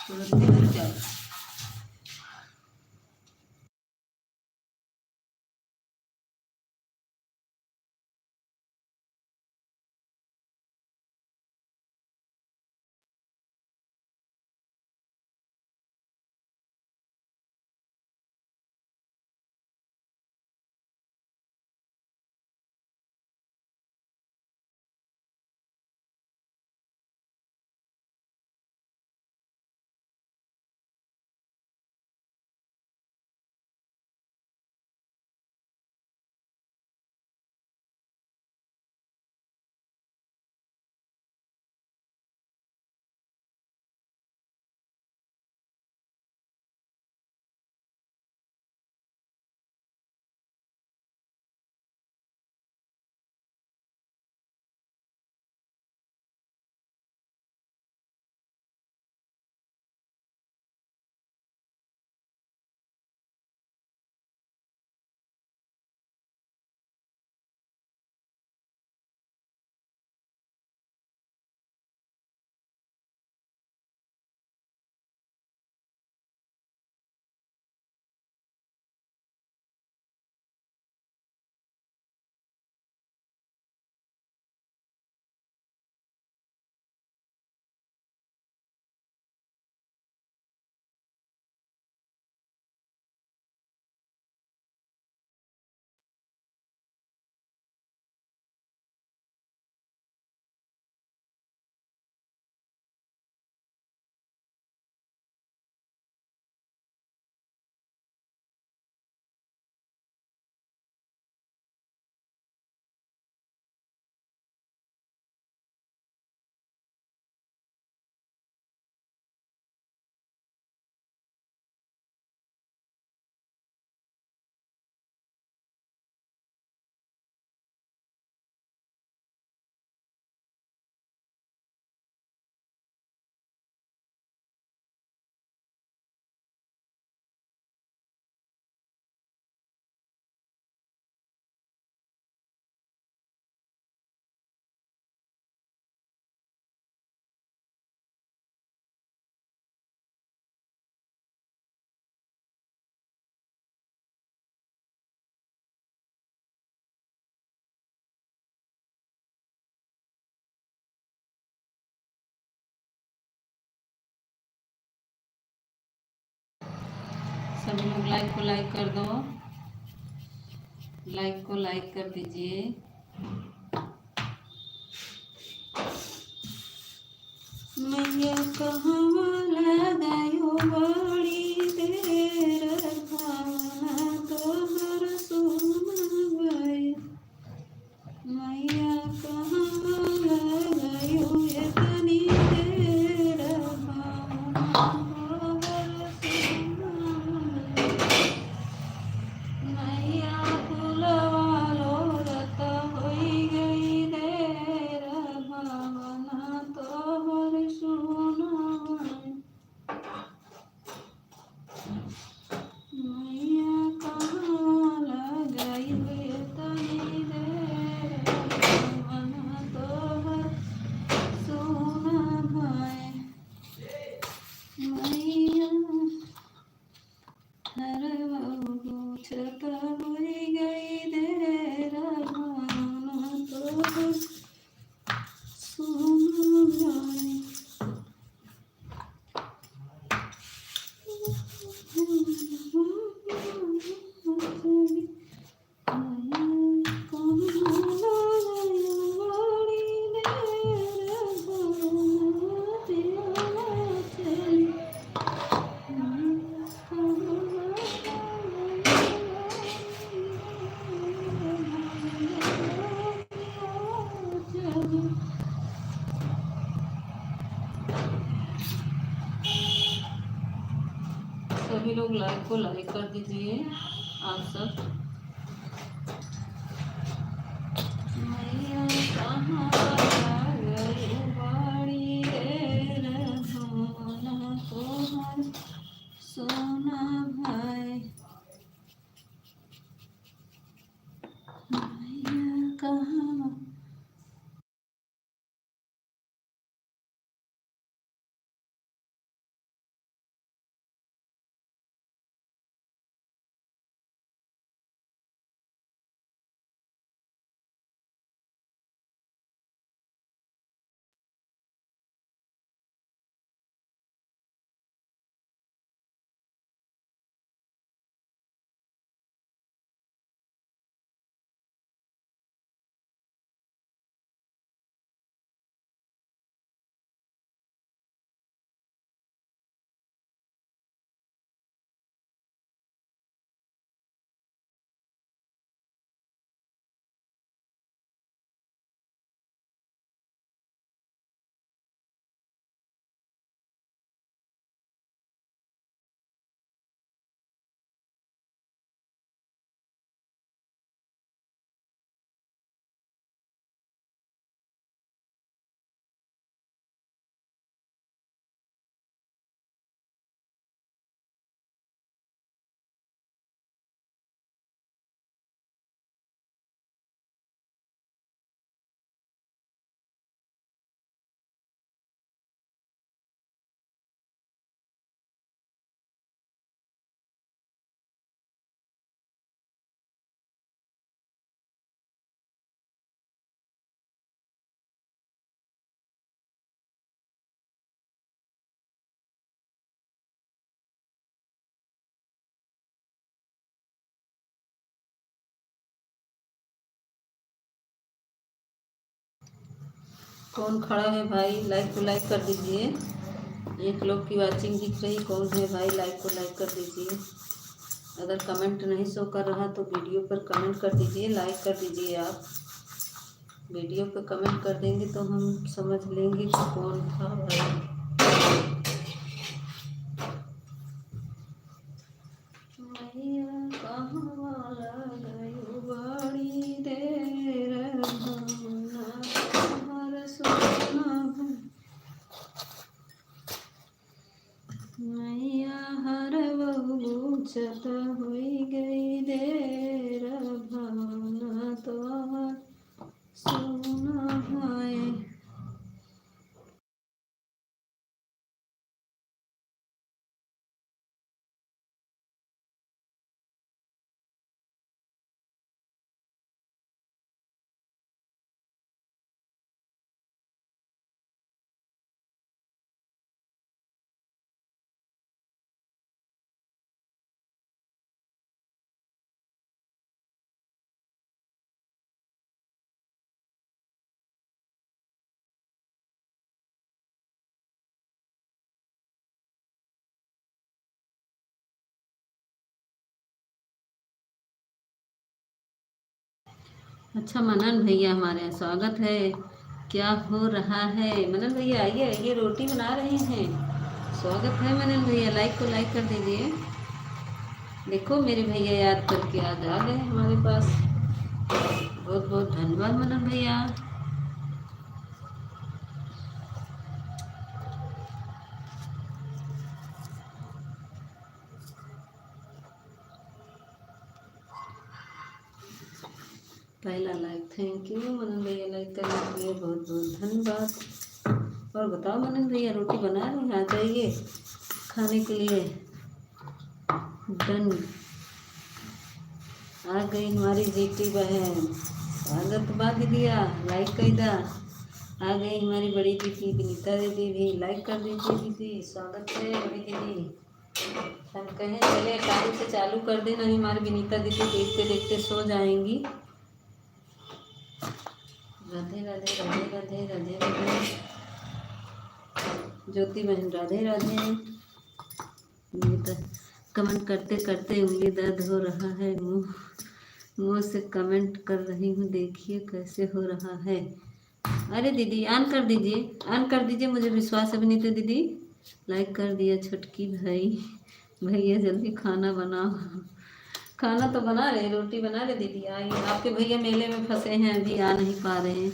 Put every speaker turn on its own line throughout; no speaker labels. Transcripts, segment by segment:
थोड़ा तेल डाल। सभी लोग लाइक को लाइक कर दो, लाइक को लाइक कर दीजिए। मैया कहवा लगायो बड़ी देर, भावना तोहर सुन गए। मैया कहवा लगायो एतनी देर, भावना तोहर सुन गए। मैया फुलवा लोरत होई गई देर, भावना तोहर सुन गए। मैया कहवा लगाई एतनी देर, भावना तोहर सुन गए। मैया हर पूछत होई गई देर, भावना तोहर सुन गए। सभी लोग लाइक को लाइक कर दीजिए आप सब। मैया कहाँ गई बड़ी देर, भावना तोहर सुन गए। मैया कहाँ कौन खड़ा है भाई? लाइक को लाइक कर दीजिए। एक लोग की वाचिंग दिख रही, कौन है भाई? लाइक को लाइक कर दीजिए। अगर कमेंट नहीं शो कर रहा तो वीडियो पर कमेंट कर दीजिए, लाइक कर दीजिए। आप वीडियो पर कमेंट कर देंगे तो हम समझ लेंगे कि कौन था भाई। मैया कहाँ गयो बाड़ी देर भावना तोहर सोना मैया हर बूझत हुई गई देर भावना तोहर सोना है। अच्छा मनन भैया हमारे यहाँ स्वागत है। क्या हो रहा है मनन भैया? आइए आइए, रोटी बना रहे हैं। स्वागत है मनन भैया, लाइक को लाइक कर दीजिए। देखो मेरे भैया याद करके आज आ गए हमारे पास। बहुत बहुत धन्यवाद मनन भैया। पहला लाइक, थैंक यू मनन भैया, लाइक करने के लिए बहुत बहुत धन्यवाद। और बताओ मनन भैया, रोटी बना रहे हैं? आ जाइए खाने के लिए। डन। आ गई हमारी जीती बहन। स्वागत बा दीदिया, लाइक कर दा। आ गई हमारी बड़ी दीदी विनीता दीदी भी, लाइक कर दीजिए दीदी। स्वागत है बड़ी दीदी। हम कहें चले टाइम से चालू कर दे, नहीं हमारी विनीता दीदी देखते देखते सो जाएंगी। राधे राधे राधे राधे राधे राधे। ज्योति बहन राधे राधे। कमेंट करते करते उंगली दर्द हो रहा है। मुंह से कमेंट कर रही हूँ, देखिए कैसे हो रहा है। अरे दीदी ऑन कर दीजिए, ऑन कर दीजिए, मुझे विश्वास है विनीता दीदी। लाइक कर दिया छुटकी भाई। भैया जल्दी खाना बनाओ। खाना तो बना रहे, रोटी बना रहे दीदी। आइए, आपके भैया मेले में फंसे हैं, अभी आ नहीं पा रहे हैं।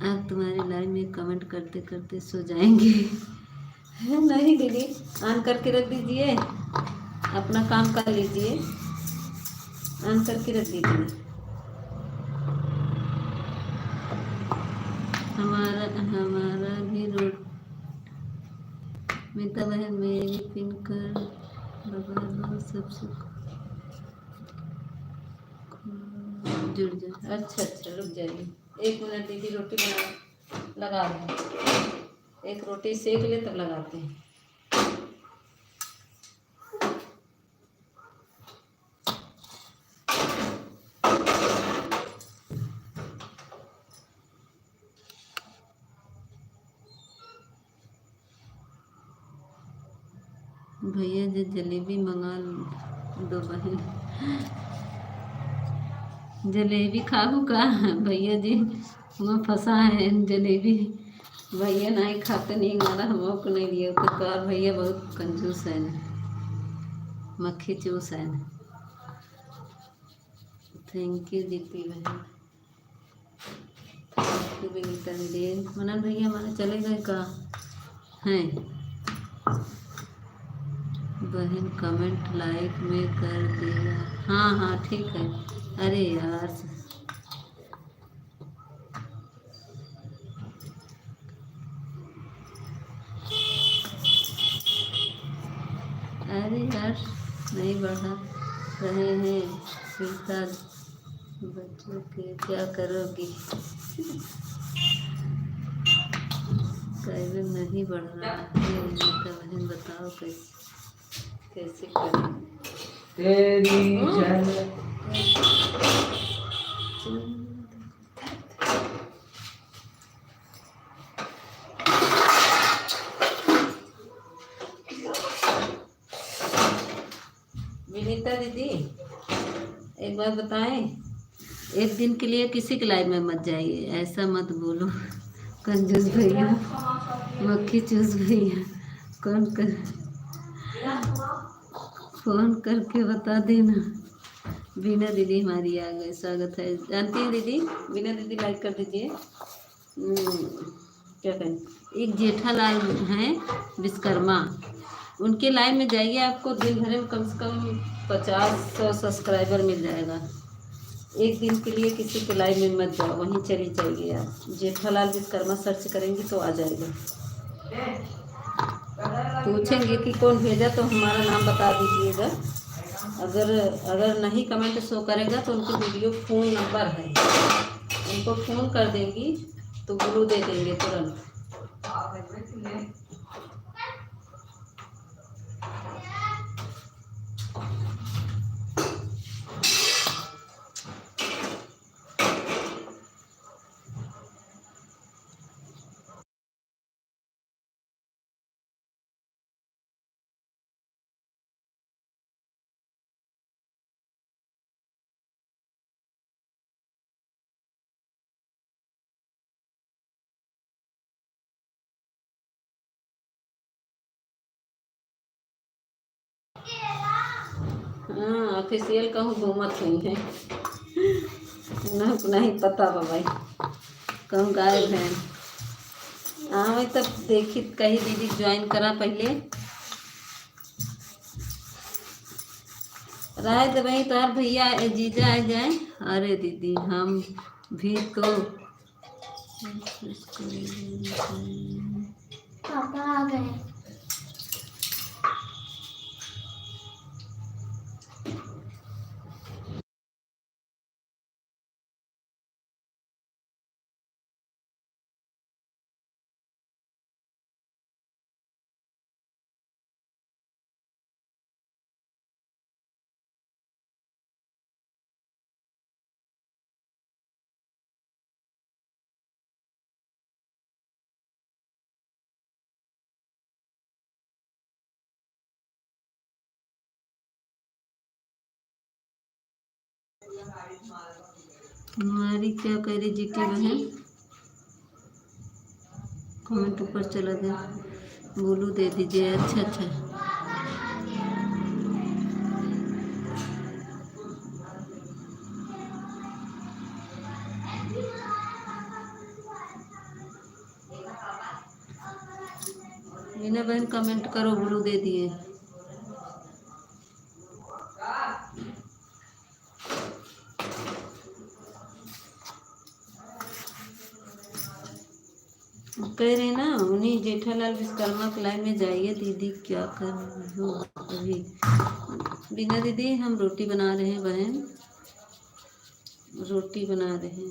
आप तुम्हारे लाइव में कमेंट करते करते सो जाएंगे। नहीं दीदी, ऑन करके रख दीजिए, अपना काम कर लीजिए। ऑन करके रख दीजिए। हमारा भी रोट मीता बहन मेरी पिन कर लगा दो, सबसे जुड़ जाए। अच्छा अच्छा, रुक जाइए 1 मिनट दीदी, रोटी बना लगा रहे हैं। एक रोटी सेक ले तब लगाते हैं। भैया जी जलेबी मंगा दो बहन। जलेबी खाऊँ का? भैया जी वहाँ फंसा है जलेबी। भैया नहीं खाते, नहीं मारा हम को नहीं दिया तो कार। भैया बहुत कंजूस है, मक्खी चूस है। थैंक यू दीदी बहन, थैंक यू विनीता दीदी। मनन भैया हमारे चले गए का हैं? बहन कमेंट लाइक में कर दिया। हाँ हाँ ठीक है। अरे यार अरे यार नहीं बढ़ा रहे हैं सीता बच्चों के, क्या करोगी? कैसे नहीं बढ़ रहा है विनीता बहन, बताओ कैसे करें? तेरी विनीता दीदी एक बात बताएं, एक दिन के लिए किसी के लाइव में मत जाइए, ऐसा मत बोलो। कंजूस भैया, मक्खी चूस भैया, कौन कर फोन करके बता देना। बीना दीदी हमारी आ गए, स्वागत है। जानती हैं दीदी, बीना दीदी लाइक कर दीजिए। क्या कहें, एक जेठालाल हैं विश्वकर्मा, उनके लाइव में जाइए, आपको दिन भर में कम से कम 50-100 सब्सक्राइबर मिल जाएगा। एक दिन के लिए किसी के लाइव में मत जाओ, वहीं चली जाइए आप। जेठालाल विश्वकर्मा सर्च करेंगे तो आ जाएगा। पूछेंगे कि कौन भेजा तो हमारा नाम बता दीजिएगा। अगर नहीं कमेंट शो करेगा तो उनकी वीडियो फ़ोन नंबर है, उनको फ़ोन कर देंगी तो ग्लू दे देंगे तुरंत। हाँ, ऑफिशियल कहूँ घूमत नहीं है ना, नहीं पता भाई कहूँ गायब है। हाँ वही तब देखी कही दीदी ज्वाइन करा पहले राय तो वही तो यार भैया जीजा आ जाए। अरे दीदी हम भी तो
पापा आ गए।
हमारी क्या कह रही जीटी बहन, कमेंट ऊपर चला गया, बोलू दे दीजिए। अच्छा अच्छा मीना बहन कमेंट करो, ब्लू दे दिए। कह रहे ना उन्हीं जेठालाल विश्वकर्मा के लाइन में जाइए। दीदी क्या कर रही हो अभी? बिना दीदी हम रोटी बना रहे हैं बहन, रोटी बना रहे हैं।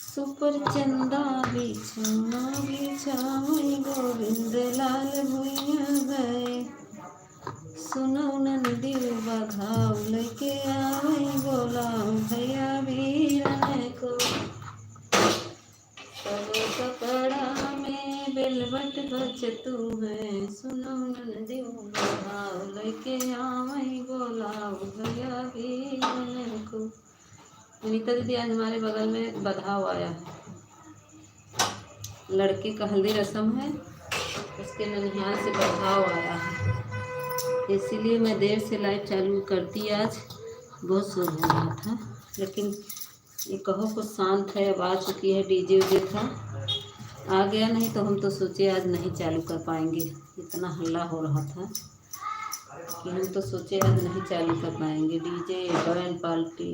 सुपर चंदा बिछौना बिछावई गोविंद लाल भुइया गए, सुनो नंदी बघाव लेके आवई बोलाओ भैया वीरन को, सब कपड़ा में बेलबट बचतू है, सुनो नंदी बघाव लेके आवई बोलाओ भैया वीरन को। विनीता दीदी आज हमारे बगल में बधाव आया है, लड़के का हल्दी रस्म है, उसके ननिहाल से बधाव आया है, इसीलिए मैं देर से लाइव चालू करती। आज बहुत शोर हो रहा था, लेकिन ये कहो कुछ शांत है, अब आ चुकी है। डीजे उजे था, आ गया, नहीं तो हम तो सोचे आज नहीं चालू कर पाएंगे, इतना हल्ला हो रहा था कि हम तो सोचे आज नहीं चालू कर पाएंगे। डीजे बैंड पार्टी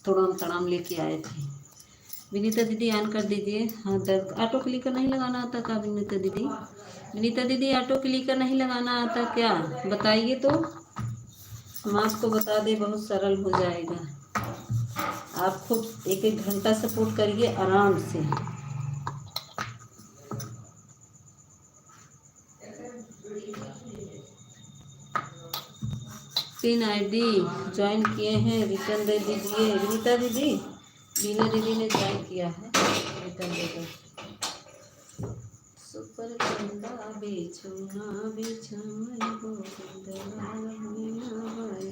थोड़ा तड़ाम लेके आए थे। विनीता दीदी ऑन कर दीजिए। हाँ दर्द ऑटो क्लिकर नहीं लगाना आता क्या विनीता दीदी? विनीता दीदी ऑटो क्लिकर नहीं लगाना आता क्या, बताइए तो हम आपको बता दें, बहुत सरल हो जाएगा। आप खुद 1-1 घंटा सपोर्ट करिए आराम से। पिन आईडी ज्वाइन किए हैं, रिटर्न दे दीजिए। विनीता दीदी, बीना दीदी ने ज्वाइन किया है, रिटर्न दे दो। सुपर चंदा बेचुना बेचमन गोविंद लाल मीना बाई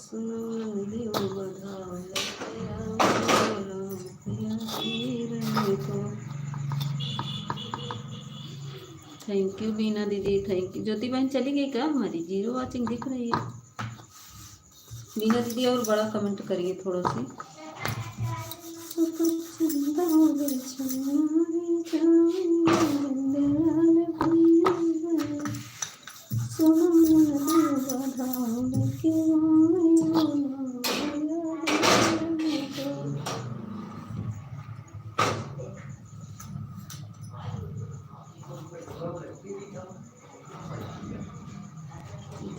सुनो नंदियो बधाओ लखया राम पिया रहे को। थैंक यू बीना दीदी, थैंक यू। ज्योति बहन चली गई क्या हमारी? जीरो वॉचिंग दिख रही है। बीना दीदी और बड़ा कमेंट करिए थोड़ा सी।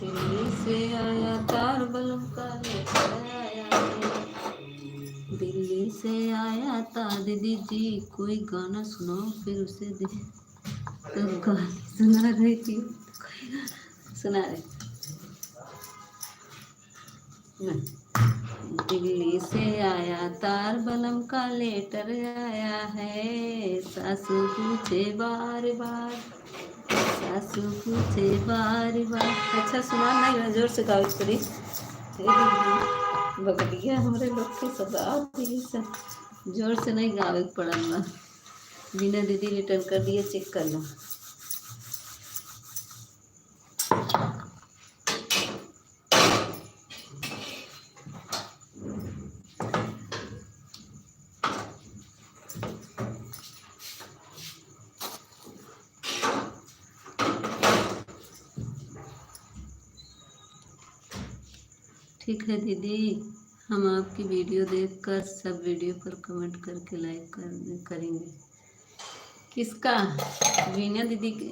दिल्ली से आया तार बलम का लेकर आया है। दिल्ली से आया था दीदी जी, कोई गाना सुनाओ फिर उसे दे। तो गाने सुना रही थी, सुना रहे। दिल्ली से आया तार बलम का लेटर आया है। सासू पूछे बार बार, सासू पूछे बार बार। अच्छा सुना नहीं, जोर से गाओ करी। बगलिया हमारे लोग के सब जोर से नहीं गावे पड़ल। बीना दीदी रिटर्न कर दिए, चेक कर लो। ठीक है दीदी, हम आपकी वीडियो देखकर सब वीडियो पर कमेंट करके लाइक करेंगे। किसका? वीना दीदी के,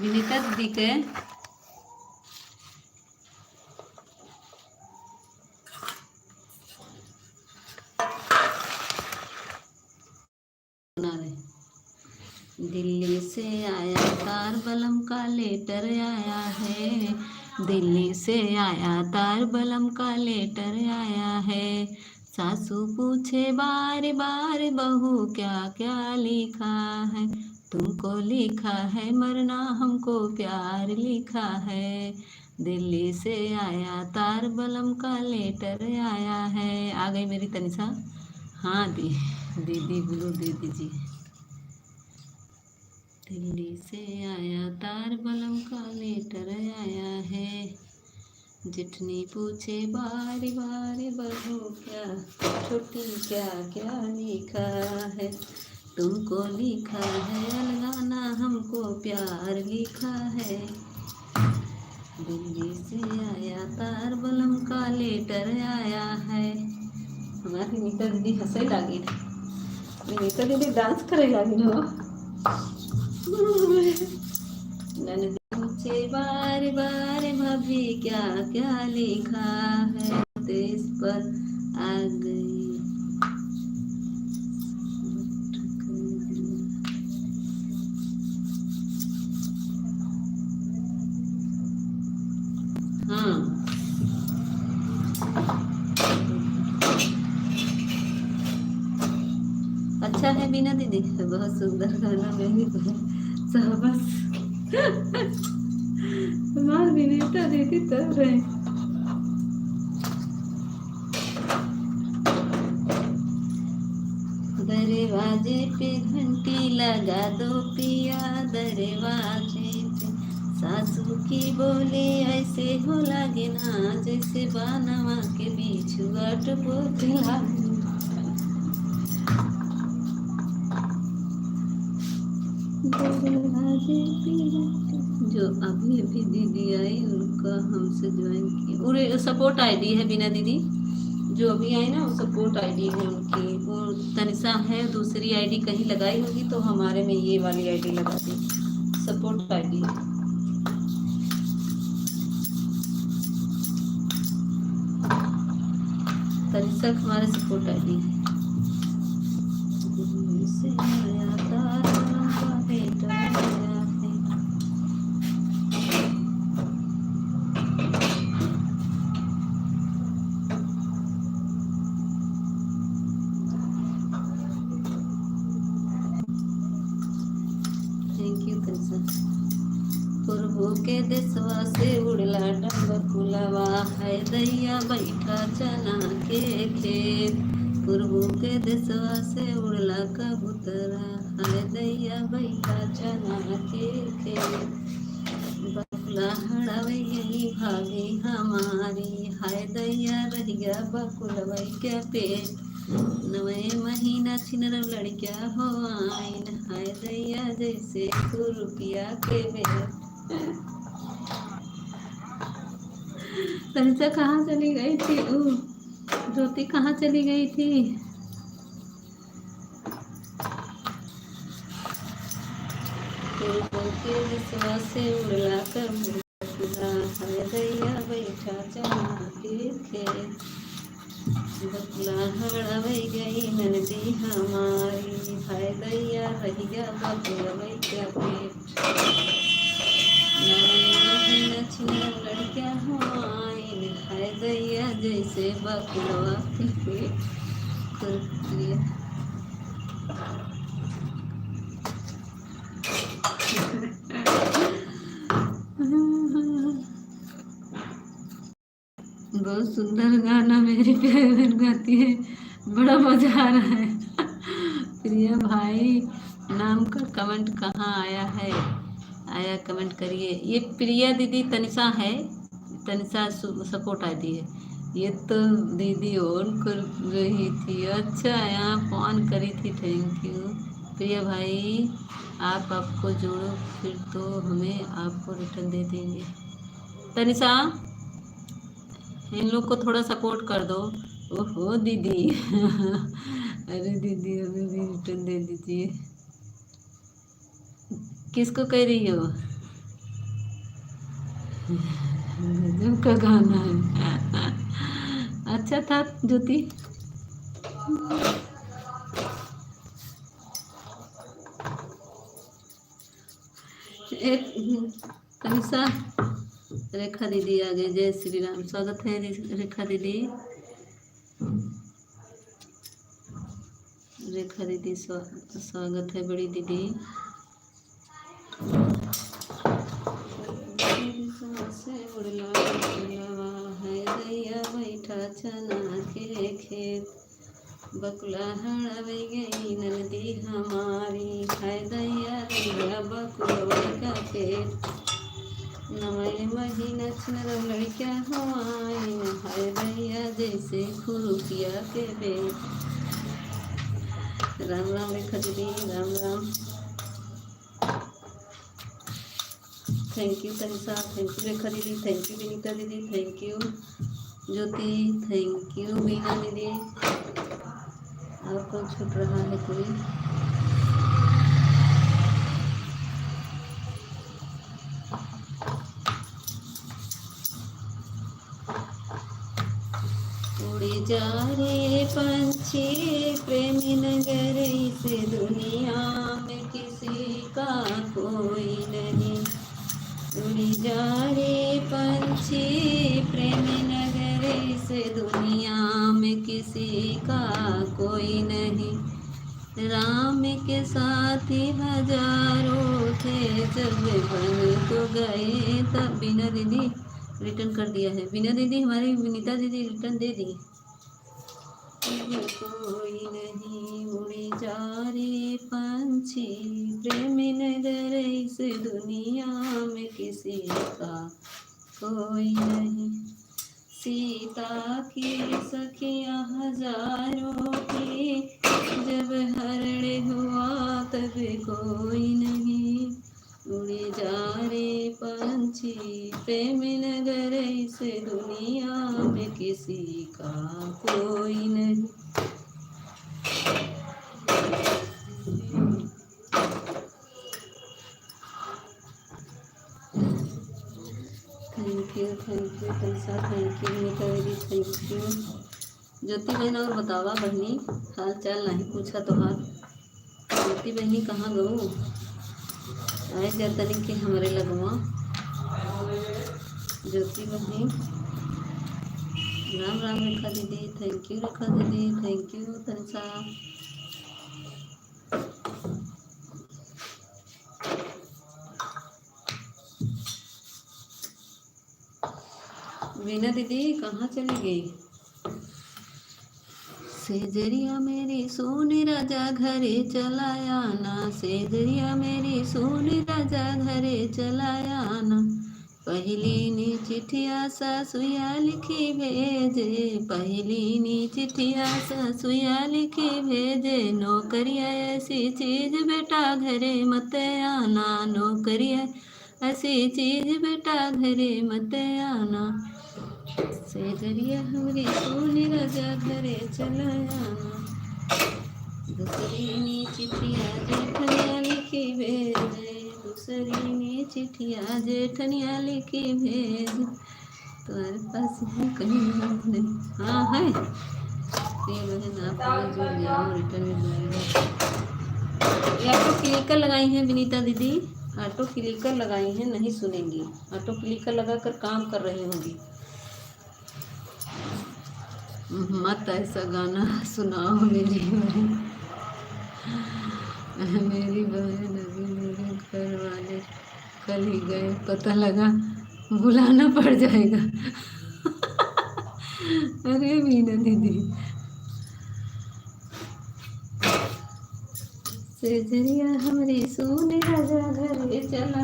विनीता दीदी के। दिल्ली से आया तार बलम का लेटर आया है। दिल्ली से आया तार बलम का लेटर आया है। सासू पूछे बार बार बहू क्या क्या लिखा है। तुमको लिखा है मरना, हमको प्यार लिखा है। दिल्ली से आया तार बलम का लेटर आया है। आ गई मेरी तनिषा? हाँ दीदी बोलो दीदी जी। दिल्ली से आया तार बलम का लेटर आया है। जितनी पूछे बार बार बहू क्या छोटी क्या क्या लिखा है। तुमको लिखा है अलगाना, हमको प्यार लिखा है। दिल्ली से आया तार बलम का लेटर आया है। हमारी नीता दीदी हंसे लागी, नीता दीदी डांस करे लागी हो। नन्ही पूछे बार बार भाभी क्या क्या लिखा है। देश पर आ गई हाँ। अच्छा है बीना दीदी, बहुत सुंदर गाना। मेरी बस विनीता दीदी कर रहे। दरवाजे पे घंटी लगा दो पिया, दरवाजे पे। सासू की बोली ऐसे हो लागे ना, जैसे बानवा के बीच टपोते लागे। जो अभी अभी दीदी आई उनका हमसे ज्वाइन किया, और सपोर्ट आईडी है बीना दीदी। जो अभी आई ना वो सपोर्ट आईडी है उनकी। वो तनिषा है, दूसरी आईडी कहीं लगाई होगी तो हमारे में ये वाली आईडी लगा दी, सपोर्ट आईडी। तनिषा हमारे सपोर्ट आईडी है। Thank you Tanisha. प्रभु के देशवा से उड़ला डंबकुलवा है दैया बैठा चना के खेत। प्रभु के देशवा से उड़ला कबूतरा है दैया बैठा चना के खेत। बकुला हड़ावे गई भाभी हमारी हाय दैया रहिया बकुलवई के पेट। नवे महीना छिनर लड़किया हो आइन हाय दैया जैसे रुपया के बेट। तनिषा कहाँ चली गई थी? ज्योति कहाँ चली गई थी? के विश्वास से उड़ला कबूतरा है दैया बैठा चना के खेत। बकुला हड़ावे गई नदी हमारी हाय दैया रहिया बकुलवई के पेट। लड़किया हो आइन हाय दैया जैसे बकुलवा के पेट। बहुत सुंदर गाना मेरी प्यारी बहन गाती है, बड़ा मजा आ रहा है। प्रिया भाई नाम का कमेंट कहाँ आया है? आया कमेंट करिए। ये प्रिया दीदी तनिषा है, तनिषा सपोर्ट आती है। ये तो दीदी ऑन कर रही थी। अच्छा यहाँ ऑन करी थी, थैंक यू प्रिया भाई। आप आपको जोड़ो फिर तो हमें आपको रिटर्न दे देंगे। तनिषा इन लोग को थोड़ा सपोर्ट कर दो। ओहो दीदी अरे दीदी हमें भी रिटर्न दे दीजिए। किसको कह रही हो? गजब का गाना है। अच्छा था ज्योति। एक तनिषा रेखा दीदी आ गई। जय श्री राम, स्वागत है रेखा दीदी। रेखा दीदी स्वागत है बड़ी दीदी। है दैया बैठा चना के खेत। बकुला हड़ावे गई नदी हमारी है दैया रहिया बकुलवई का पेट। नवे महीना छिनर लड़किया हो आइन हाय दैया जैसे खुरुपिया के पेट। राम राम रेखा दीदी, Ram Ram. Thank you Tanisha, thank you Rekha दीदी, थैंक यू विनीता दीदी, thank you Jyoti, thank you Meena दीदी। और कौन छूट रहा है कोई? उड़ी जा रे पंछी प्रेमी नगर से दुनिया में किसी का कोई नहीं। उड़ी जा रे पंछी प्रेमी नगर से दुनिया में किसी का कोई नहीं। राम के साथी हजारों थे जब बन तो गए तब। बीना दीदी रिटर्न कर दिया है। बीना दीदी हमारी विनीता दीदी रिटर्न दे दी। कोई नहीं उड़ी जा रे पंछी प्रेमी नगर इस दुनिया में किसी का कोई नहीं। सीता की सखियां हजारों की जब हरण हुआ तब कोई नहीं। उड़ी जा रे पंछी प्रेमी नगर इस दुनिया में किसी का कोई नहीं। Thank you Tanisha, thank you Meeta दीदी, थैंक यू ज्योति बहन। और बतावा बहनी हाल चाल नहीं पूछा तो हाल। ज्योति बहनी कहाँ गऊ? आए जतनी के हमारे लगवा। ज्योति बहनी राम राम रेखा दीदी, थैंक यू रेखा दीदी, थैंक यू तनिषा। वीना दीदी कहाँ चली गई? सेजरिया मेरी सोनी राजा घरे चलाया ना, सेजरिया मेरी सोनी राजा घरे चलाया ना। पहली नी चिट्ठिया सासुया लिखी भेजे, पहली नी चिट्ठिया सासुया लिखी भेजे। नौकरिया ऐसी चीज बेटा घरे मत आना, नौकरिया ऐसी चीज बेटा घरे मत आना। सेजरिया हमरी सोनी राजा घरे चलाया ना। दूसरी नी चिट्ठिया जेठनिया लिखी भेजे, दूसरी नी चिट्ठिया जेठनिया लिखी भेज। तुम्हारे पास है कहीं नहीं? हाँ है। प्रिय बहन आप कमेंट जुड़ जाओ, रिटर्न में जाएगा। ये ऑटो क्लिकर लगाई हैं विनीता दीदी, ऑटो क्लिकर लगाई हैं, नहीं सुनेंगी। ऑटो क्लिकर लगा कर काम कर रही होंगी। मत ऐसा गाना सुनाओ मेरी बहन। मेरी बहन अभी मेरे घर वाले कल ही गए, पता लगा बुलाना पड़ जाएगा। अरे मीना दीदी, सेजरिया हमरी सोने राजा घरे चला,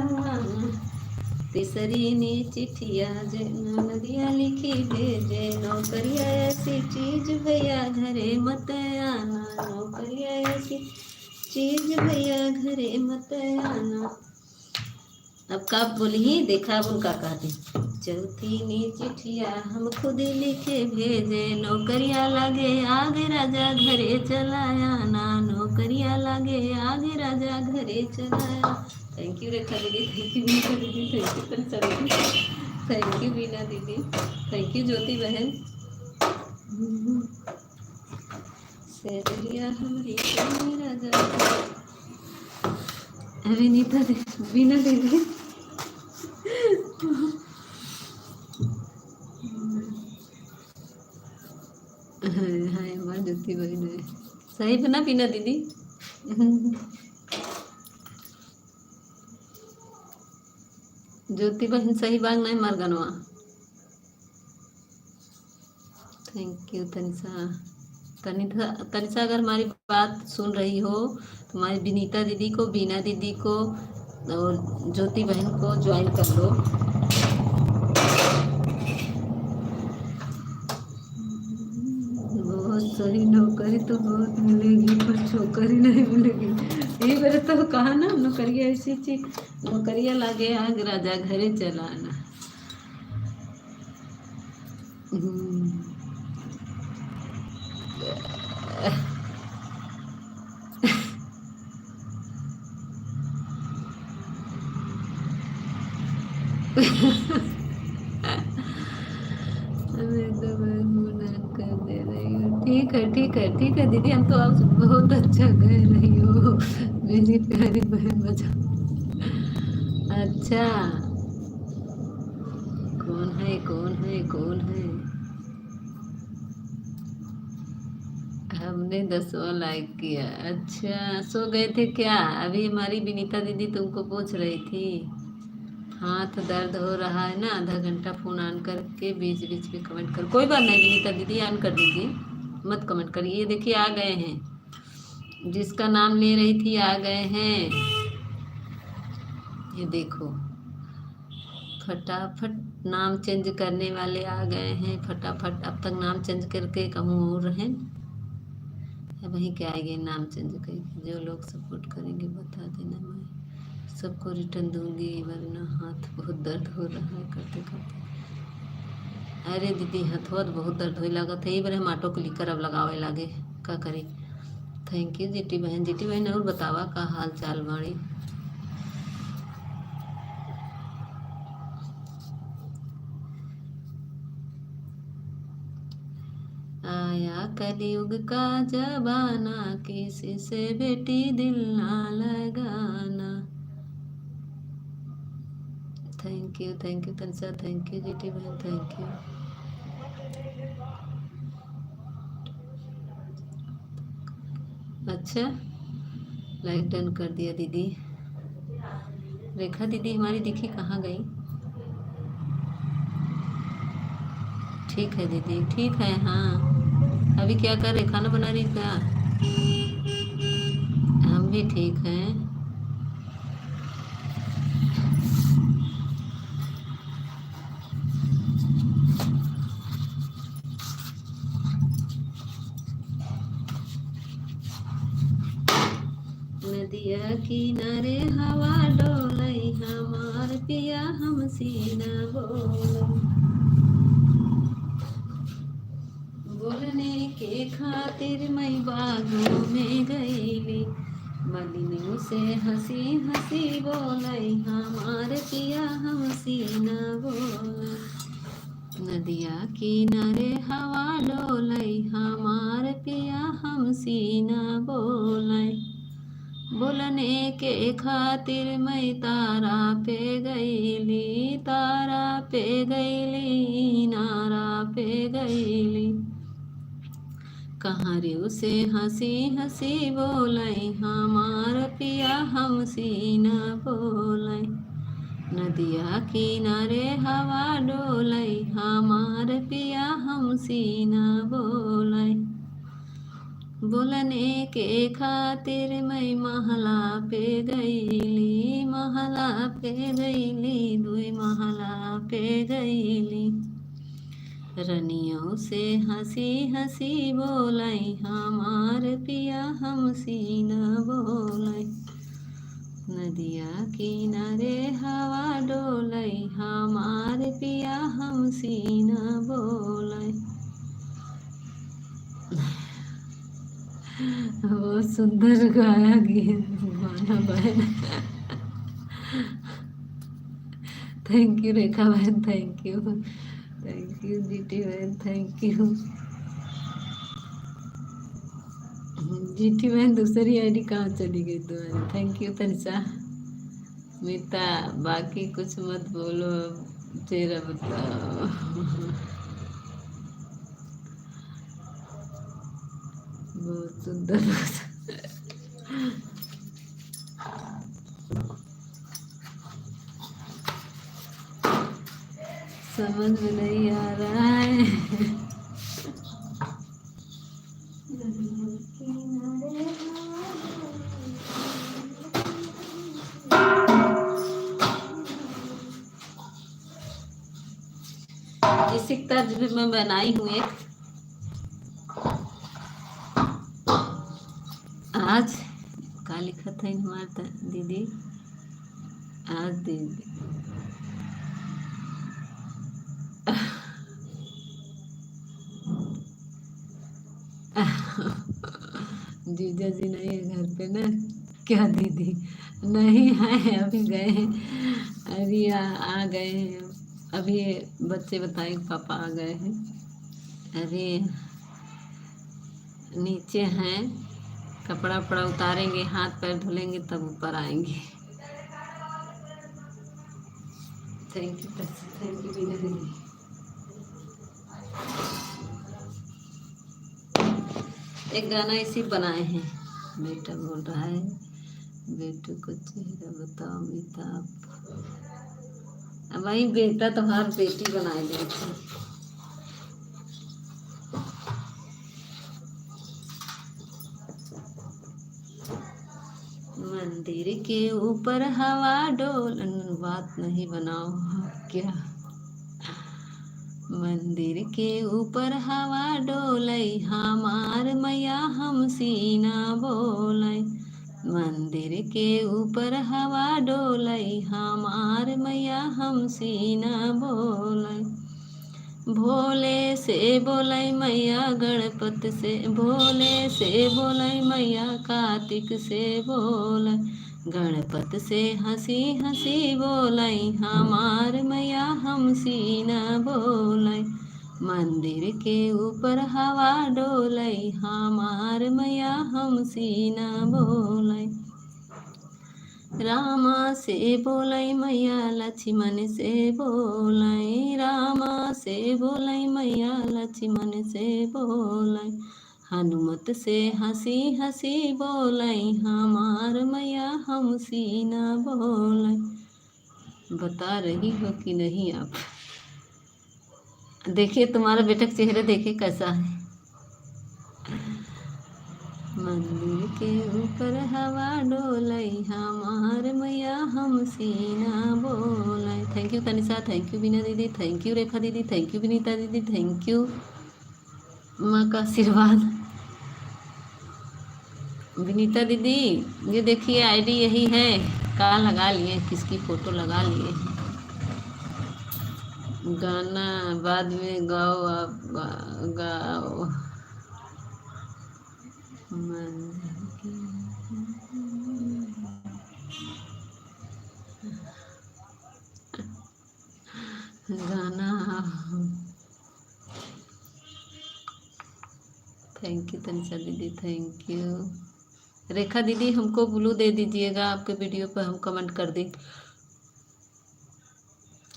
तीसरी नी चिट्ठिया जे नदिया लिखी भेजे। नौकरिया ऐसी चीज भैया घरे मत आना, नौकरिया ऐसी चीज भैया घरे मत आना। अब कब बोली देखा अब उनका कहते। चौथी नी चिट्ठिया हम खुद लिखे भेजे, नौकरिया लागे आगे राजा घरे चलाया ना, नौकरिया लागे आगे राजा घरे चलाया। थैंक यू रेखा दीदी, थैंक यू मीना दीदी, थैंक यू कंसा दीदी, थैंक यू वीना दीदी, थैंक यू ज्योति बहन। सेजरिया हमारी सोनी राजा, विनीता दीदी, वीना दीदी हाय हमारी ज्योति बहन है। सही बना वीना दीदी। ज्योति बहन सही बाग नहीं मार गनवा। Thank you Tanisha. तनिषा अगर हमारी बात सुन रही हो तो हमारी विनीता दीदी को, बीना दीदी को और ज्योति बहन को ज्वाइन कर लो। बहुत सही नौकरी तो बहुत मिलेगी, पर छोकरी नहीं मिलेगी। ये मेरे तो कहा ना, नौकरिया ऐसी चीज, नौकरिया लागे आग राजा घरे चलाना। ठीक है ठीक है ठीक है दीदी, हम तो आप बहुत अच्छा कह रही हो मेरी प्यारी बहन। बचा अच्छा, कौन है कौन है कौन है? हमने 10वां लाइक किया। अच्छा सो गए थे क्या? अभी हमारी विनीता दीदी तुमको पूछ रही थी। हाथ दर्द हो रहा है ना, आधा घंटा फ़ोन ऑन करके बीच बीच में कमेंट कर। कोई बात नहीं विनीता दीदी, ऑन कर दीजिए, मत कमेंट करिए। ये देखिए आ गए हैं, जिसका नाम ले रही थी आ गए हैं। ये देखो फटाफट नाम चेंज करने वाले आ गए हैं फटाफट। अब तक नाम चेंज करके कहूँ और रहें, अब वहीं क्या आएंगे नाम चेंज करके। जो लोग सपोर्ट करेंगे बता देना, मैं सबको रिटर्न दूंगी, वरना हाथ बहुत दर्द हो रहा है करते करते। अरे दीदी हथवा तो बहुत दर्द होने लगा था, ये बार हम ऑटो क्लिकर अब लगावे लागे, का करी। थैंक यू जीटी बहन। जीटी बहन और बतावा का हाल चाल बाड़ी। आया कलयुग का जमाना, किसी से बेटी दिल ना लगाना। Thank you Tanisha, thank you GT बहन, थैंक यू। अच्छा लाइक डन कर दिया दीदी। रेखा दीदी हमारी दिखी कहाँ गई? ठीक है दीदी, ठीक है। हाँ, अभी क्या कर रहे, खाना बना रही क्या? हम भी ठीक हैं। नदिया किनारे हवा डोलई, हमार पिया हमसी न बोलई। बोलने के खातिर मैं बागों में गईली, मलिनों से हंसी हंसी बोलई, हमार पिया हमसी न बोलई। नदिया किनारे हवा डोलई, हमार पिया हमसी न बोलई। बोलने के खातिर मैं तारा पे गईली, तारा पे गईली, नारा पे गईली। कहाँ रे उसे हंसी हंसी बोलई, हमार पिया हमसी न बोलई। नदिया किनारे हवा डोलई, हमार पिया हमसी न बोलई। बोलने के खातिर मैं महला पे गईली, महला पे गईली, दुई महला पे गईली। रनियों से हंसी हंसी बोलई, हमार पिया हमसी न बोलई। नदिया किनारे हवा डोलई, हमार पिया हमसी न बोलई। बहुत सुंदर गाया गीत माना बहन। थैंक यू रेखा बहन, thank you, thank you GT बहन, थैंक यू। जीटी बहन दूसरी आईडी कहाँ चली गई तुम्हारी? Thank you Tanisha. मीता बाकी कुछ मत बोलो, अब चेहरा बताओ। बहुत सुंदर। समझ में नहीं आ रहा है। इसी तर्ज पे मैं बनाई हूँ एक। आज का लिखा था हमारा दीदी, आज दीदी जीजा जी नहीं है घर पे ना? क्या दीदी? नहीं है, अभी गए हैं, अभी आ गए हैं। अभी बच्चे बताए पापा आ गए हैं, अभी नीचे हैं, कपड़ा वपड़ा उतारेंगे, हाथ पैर धुलेंगे तब ऊपर आएंगे। Thank you, thank you Beena दीदी। एक गाना इसी बनाए हैं। बेटा बोल रहा है, बेटे को चेहरा बताओ अमिताभ। अब वही बेटा तो हर बेटी बनाए दी थी। मंदिर के ऊपर हवा डोलन, बात नहीं बनाओ क्या? मंदिर के ऊपर हवा डोलई, हमार मैया हमसी न बोलई। मंदिर के ऊपर हवा डोलई, हमार मैया हमसी न बोलई। भोले से बोलई मैया गणपत से, भोले से बोलई मैया कार्तिक से बोलई। गणपत से हंसी हंसी बोलई, हमार मैया हमसी न बोलई। मंदिर के ऊपर हवा डोलई, हमार मैया हमसी न बोलई। रामा से बोलई मैया लक्ष्मण से बोलई, रामा से बोलई मैया लक्ष्मण से बोलई। हनुमत से हंसी हंसी बोलई, हमार मैया हमसी न बोलई। बता रही हो कि नहीं आप? देखिए तुम्हारा बेटा का चेहरा देखिए कैसा है। मंदिर के ऊपर हवा डोलई हमार मैया हमसे ना बोलई। Thank you Tanisha, thank you Beena दीदी, थैंक यू रेखा दीदी, थैंक यू विनीता दीदी, थैंक यू माँ का आशीर्वाद। विनीता दीदी ये देखिए आईडी यही है, कहाँ लगा लिए, किसकी फ़ोटो लगा लिए। गाना बाद में गाओ, आप गाओ। गाना। थैंक यू तनिषा दीदी, थैंक यू रेखा दीदी। हमको ब्लू दे दीजिएगा, आपके वीडियो पर हम कमेंट कर दें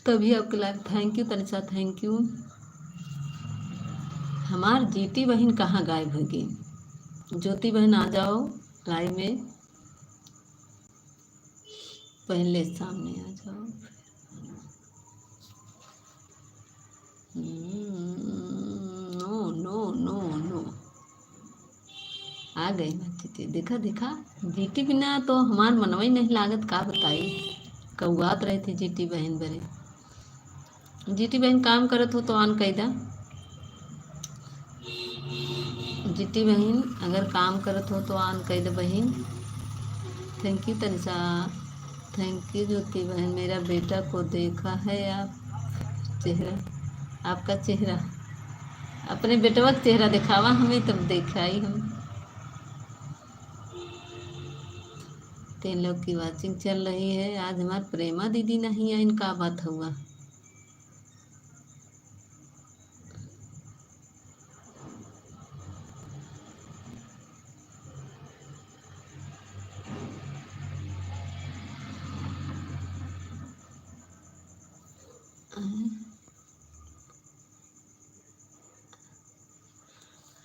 तभी आपके like. Thank you Tanisha, thank you. हमार जीती बहन कहाँ गायब होगी? ज्योति बहन आ जाओ लाइव में, पहले सामने आ जाओ। नो नो नो नो, आ गई ना जीती। देखा देखा, जीती बिना तो हमार मनवा ही नहीं लागत, का बताई। कौआत रहे थे जीती बहन बरे। जीती बहन काम करत हो तो ऑन कैदा। जीती बहन अगर काम करत हो तो ऑन कैदा बहन। Thank you Tanisha, thank you Jyoti बहन। मेरा बेटा को देखा है आप चेहरा, आपका चेहरा, अपने बेटवा का चेहरा दिखावा हमें, तब देखा ही हम। 3 लोग की वाचिंग चल रही है। आज हमारे प्रेमा दीदी नहीं आई, इनका बात हुआ।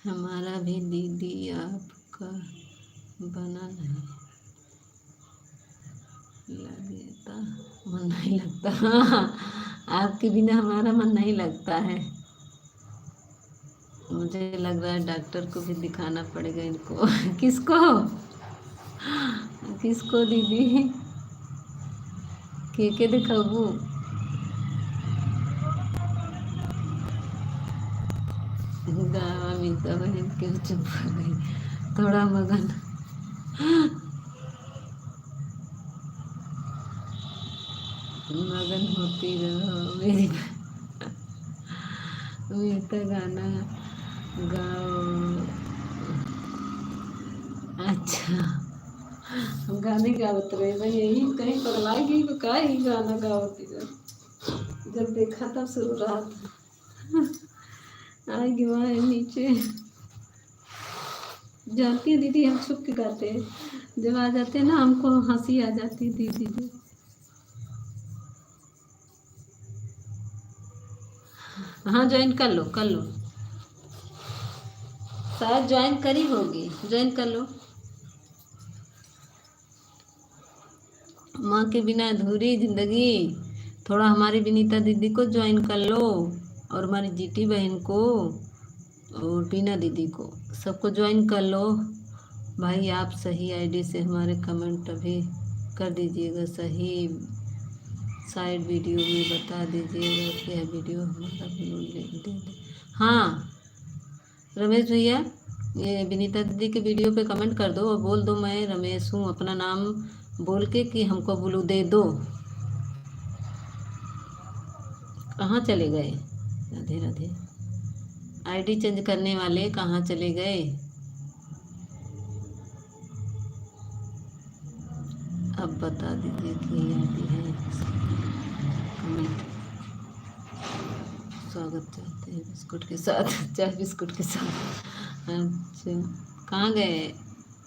हमारा भी दीदी आपका बना नहीं लगता, मन नहीं लगता। आपके बिना हमारा मन नहीं लगता है। मुझे लग रहा है डॉक्टर को भी दिखाना पड़ेगा इनको। किसको? किसको दीदी? के दिखाबू? गावा मीता बहन क्यों चुप हो गई? थोड़ा मगन। मगन होती रहो मेरी मीता, गाना गाओ। अच्छा, हम गाने गावत रहे भाई, यही कहीं पगलाई गई तो का ही गाना गावती रहे। जब देखा तब शुरू रहा था। आएगी वहाँ नीचे। जानती है दीदी, हम छुप के गाते हैं, जब आ जाते हैं ना हमको हंसी आ जाती है दीदी जी। हाँ ज्वाइन कर लो, कर लो, शायद ज्वाइन करी होगी, ज्वाइन कर लो। माँ के बिना अधूरी जिंदगी। थोड़ा हमारी विनीता दीदी को ज्वाइन कर लो, और हमारी जीटी बहन को, और बीना दीदी को, सबको ज्वाइन कर लो। भाई आप सही आईडी से हमारे कमेंट अभी कर दीजिएगा, सही साइड वीडियो में बता दीजिएगा कि यह वीडियो हमारा दे। हाँ रमेश भैया, ये विनीता दीदी के वीडियो पे कमेंट कर दो और बोल दो मैं रमेश हूँ, अपना नाम बोल के कि हमको ब्लू दे दो। कहाँ चले गए? राधे राधे। आईडी चेंज करने वाले कहाँ चले गए? अब बता दीजिए कि आईडी है। कमेंट स्वागत चाहते हैं बिस्कुट के साथ, चाय बिस्कुट के साथ। अच्छा कहाँ गए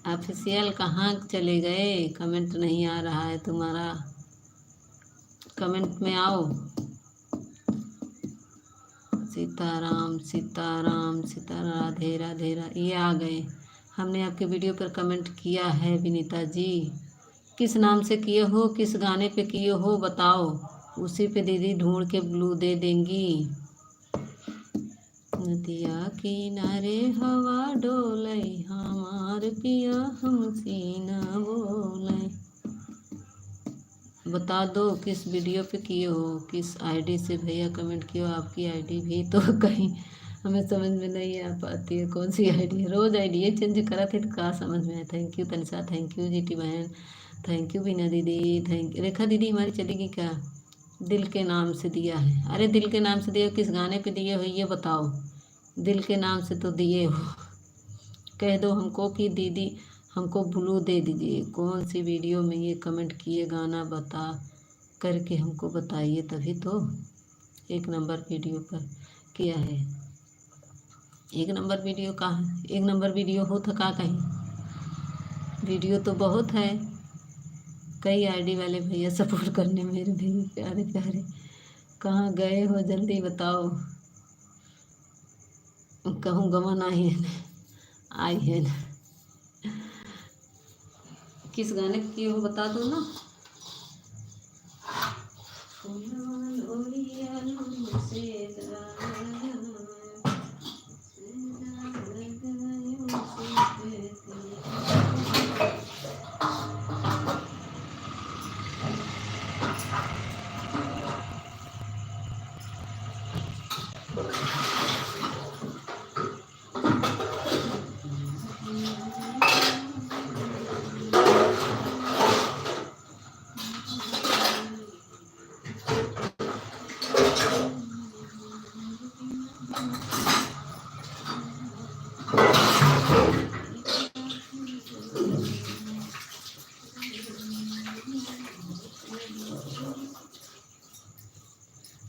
ऑफिशियल, कहाँ चले गए? कमेंट नहीं आ रहा है तुम्हारा, कमेंट में आओ। सीताराम सीताराम सीताराम, राधे राधे ये आ गए। हमने आपके वीडियो पर कमेंट किया है विनीता जी। किस नाम से किए हो, किस गाने पे किए हो बताओ, उसी पे दीदी ढूंढ के ब्लू दे देंगी। नदिया किनारे हवा डोलई हमार पिया हमसे न बोलई। बता दो किस वीडियो पे किए हो, किस आईडी से भैया कमेंट किए हो। आपकी आईडी भी तो कहीं हमें समझ में नहीं आ पाती है कौन सी आईडी है। रोज़ आईडी ये चेंज करा थे तो कहाँ समझ में आया। Thank you Tanisha, thank you GT बहन, थैंक यू बीना दीदी, थैंक यू। रेखा दीदी हमारी चलेगी क्या? दिल के नाम से दिया है। अरे दिल के नाम से दिए हो, किस गाने पे दिए हो ये बताओ। दिल के नाम से तो दिए हो। कह दो हमको कि दीदी हमको ब्लू दे दीजिए। कौन सी वीडियो में ये कमेंट किए गाना बता करके हमको बताइए, तभी तो। एक नंबर वीडियो पर किया है। एक नंबर वीडियो कहाँ, एक नंबर वीडियो हो था का कहीं? वीडियो तो बहुत है। कई आईडी वाले भैया सपोर्ट करने मेरे भी प्यारे प्यारे। कहाँ गए हो जल्दी बताओ। कहूँ गमन आई है न, आई है न। किस गाने की हो बता दो ना।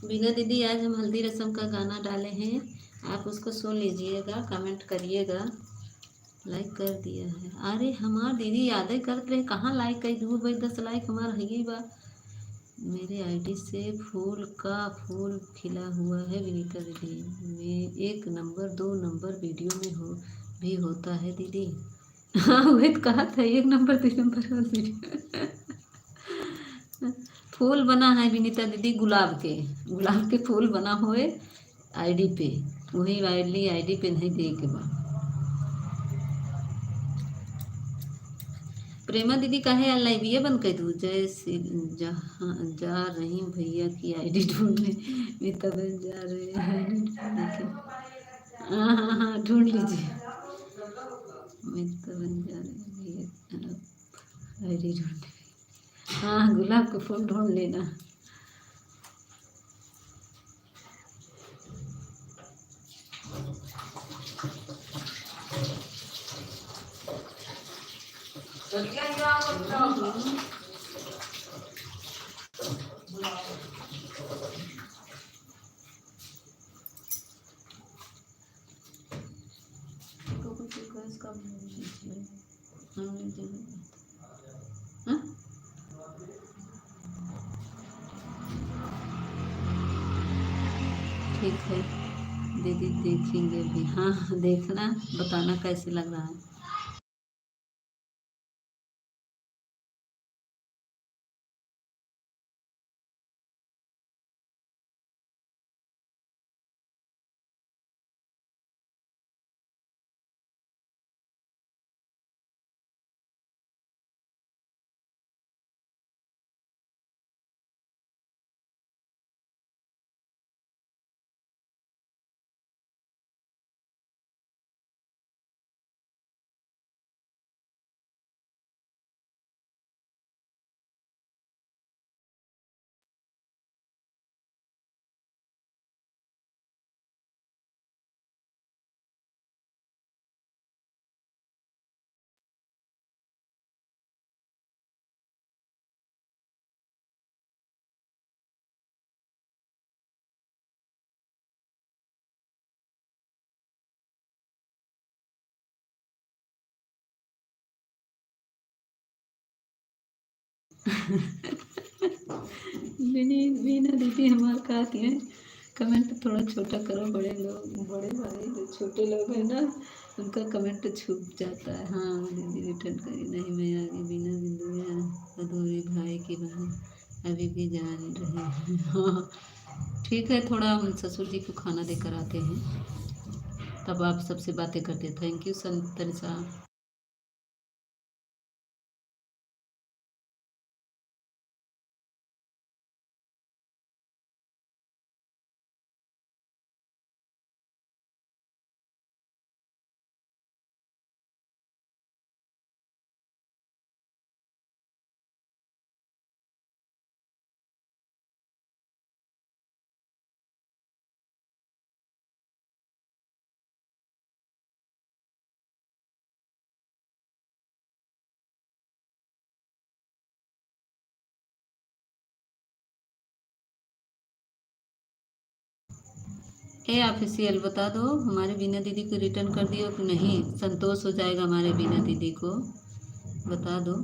बीना दीदी आज हम हल्दी रस्म का गाना डाले हैं, आप उसको सुन लीजिएगा, कमेंट करिएगा। लाइक कर दिया है। अरे हमार दीदी यादें करते रहे, कहाँ लाइक कई दूर भाई 10 लाइक हमार है ही बा। मेरे आईडी से फूल का फूल खिला हुआ है विनीता दीदी में। 1 नंबर 2 नंबर वीडियो में हो भी होता है दीदी। हाँ वही तो कहा था 1 नंबर 2 नंबर और वीडियो। फूल बना है विनीता दीदी गुलाब के फूल बना हुए आईडी पे। वही वाली आईडी पे नहीं दे के बा। प्रेमा दीदी काहे लाइविए बंद कर दूँ। जैसे जहाँ जा रही भैया की आईडी ढूंढने में तब जा रहे हैं देखें। हाँ हाँ हाँ ढूंढ लीजिए। मैं तब जा रहे हैं भैया आईडी ढूंढने। हाँ गुलाब का फूल ढूंढ लेना। ठीक है दीदी देखेंगे भी। हाँ देखना, बताना कैसे लग रहा है। मीना दीदी हमारे कहती हैं कमेंट थोड़ा छोटा करो। बड़े लोग बड़े वाले जो छोटे लोग हैं ना उनका कमेंट छूट जाता है। हाँ दीदी रिटर्न करी नहीं मैं आगे बिना बिंदु अधूरे भाई की बहन अभी भी जान रहे हैं। हाँ ठीक है, थोड़ा हम ससुर जी को खाना देकर आते हैं। तब आप सबसे बातें करते। Thank you Tanisha. A official बता दो, हमारे बीना दीदी को रिटर्न कर दियो कि नहीं? संतोष हो जाएगा हमारे बीना दीदी को, बता दो।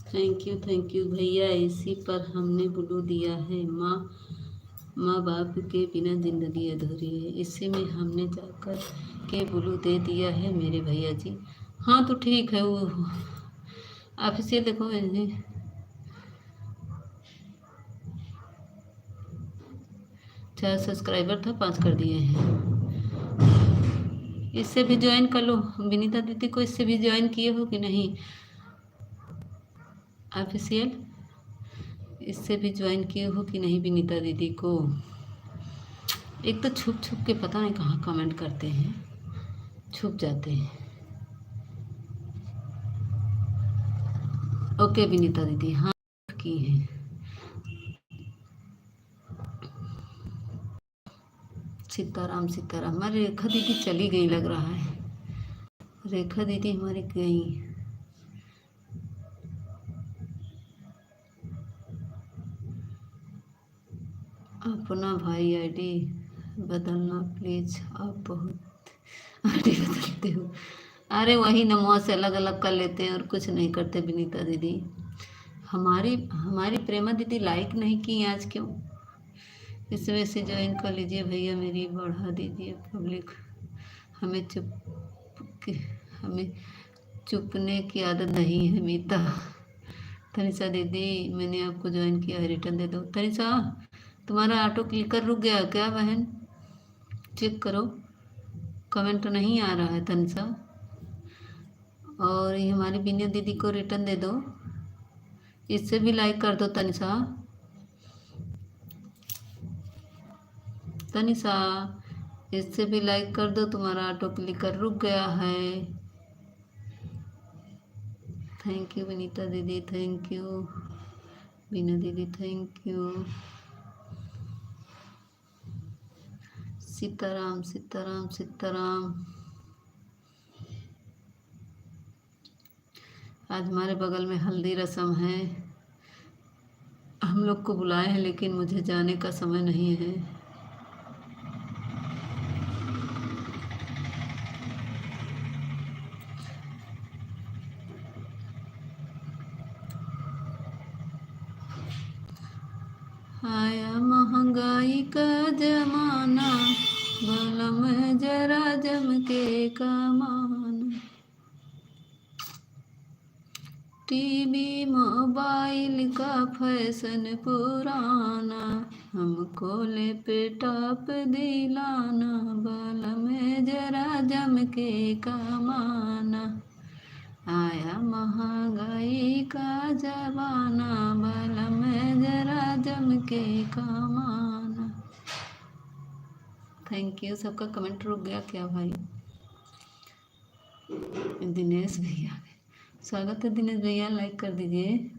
थैंक यू भैया, इसी पर हमने ब्लू दिया है। माँ माँ बाप के बिना जिंदगी अधूरी है, इसी में हमने जाकर के ब्लू दे दिया है मेरे भैया जी। हाँ तो ठीक है, वो ऑफिशियल देखो मैंने 4 सब्सक्राइबर था, 5 कर दिए हैं। इससे भी ज्वाइन कर लो विनीता दीदी को, इससे भी ज्वाइन किए हो कि नहीं ऑफिशियल? इससे भी ज्वाइन किए हो कि नहीं विनीता दीदी को? एक तो छुप छुप के पता नहीं कहाँ कमेंट करते हैं, छुप जाते हैं। ओके विनीता दीदी, हाँ की है। सीताराम सीताराम। हमारी रेखा दीदी चली गई लग रहा है, रेखा दीदी हमारी गई। अपना भाई आईडी बदलना प्लीज, आप बहुत आईडी बदलते हो। अरे वही नमो से अलग अलग कर लेते हैं और कुछ नहीं करते विनीता दीदी। हमारी हमारी प्रेमा दीदी लाइक नहीं की आज, क्यों? इस वजह से ज्वाइन कर लीजिए भैया, मेरी बढ़ा दीजिए पब्लिक। हमें के हमें चुपने की आदत नहीं है मीता। तनिषा दीदी मैंने आपको ज्वाइन किया है, रिटर्न दे दो। तनिषा तुम्हारा ऑटो क्लिकर रुक गया क्या बहन? चेक करो, कमेंट नहीं आ रहा है तनिषा। और ये हमारी बिनिया दीदी को रिटर्न दे दो, इससे भी लाइक कर दो तनिषा। तनिषा इससे भी लाइक कर दो, तुम्हारा ऑटो क्लिकर रुक गया है। थैंक यू विनीता दीदी, थैंक यू बीना दीदी, थैंक यू। सीताराम सीताराम सीताराम। आज हमारे बगल में हल्दी रस्म है, हम लोग को बुलाए हैं लेकिन मुझे जाने का समय नहीं है। आया महंगाई का जमाना, बलम जरा जम के कमाना। टीवी मोबाइल का फैशन पुराना, हमको लैपटॉप दिलाना। बलम जरा जम के कमाना, आया महंगाई का जमाना। बलम जरा जम के कमाना। Thank you. सबका कमेंट रुक गया क्या भाई? दिनेश भैया, स्वागत है दिनेश भैया, लाइक कर दीजिए।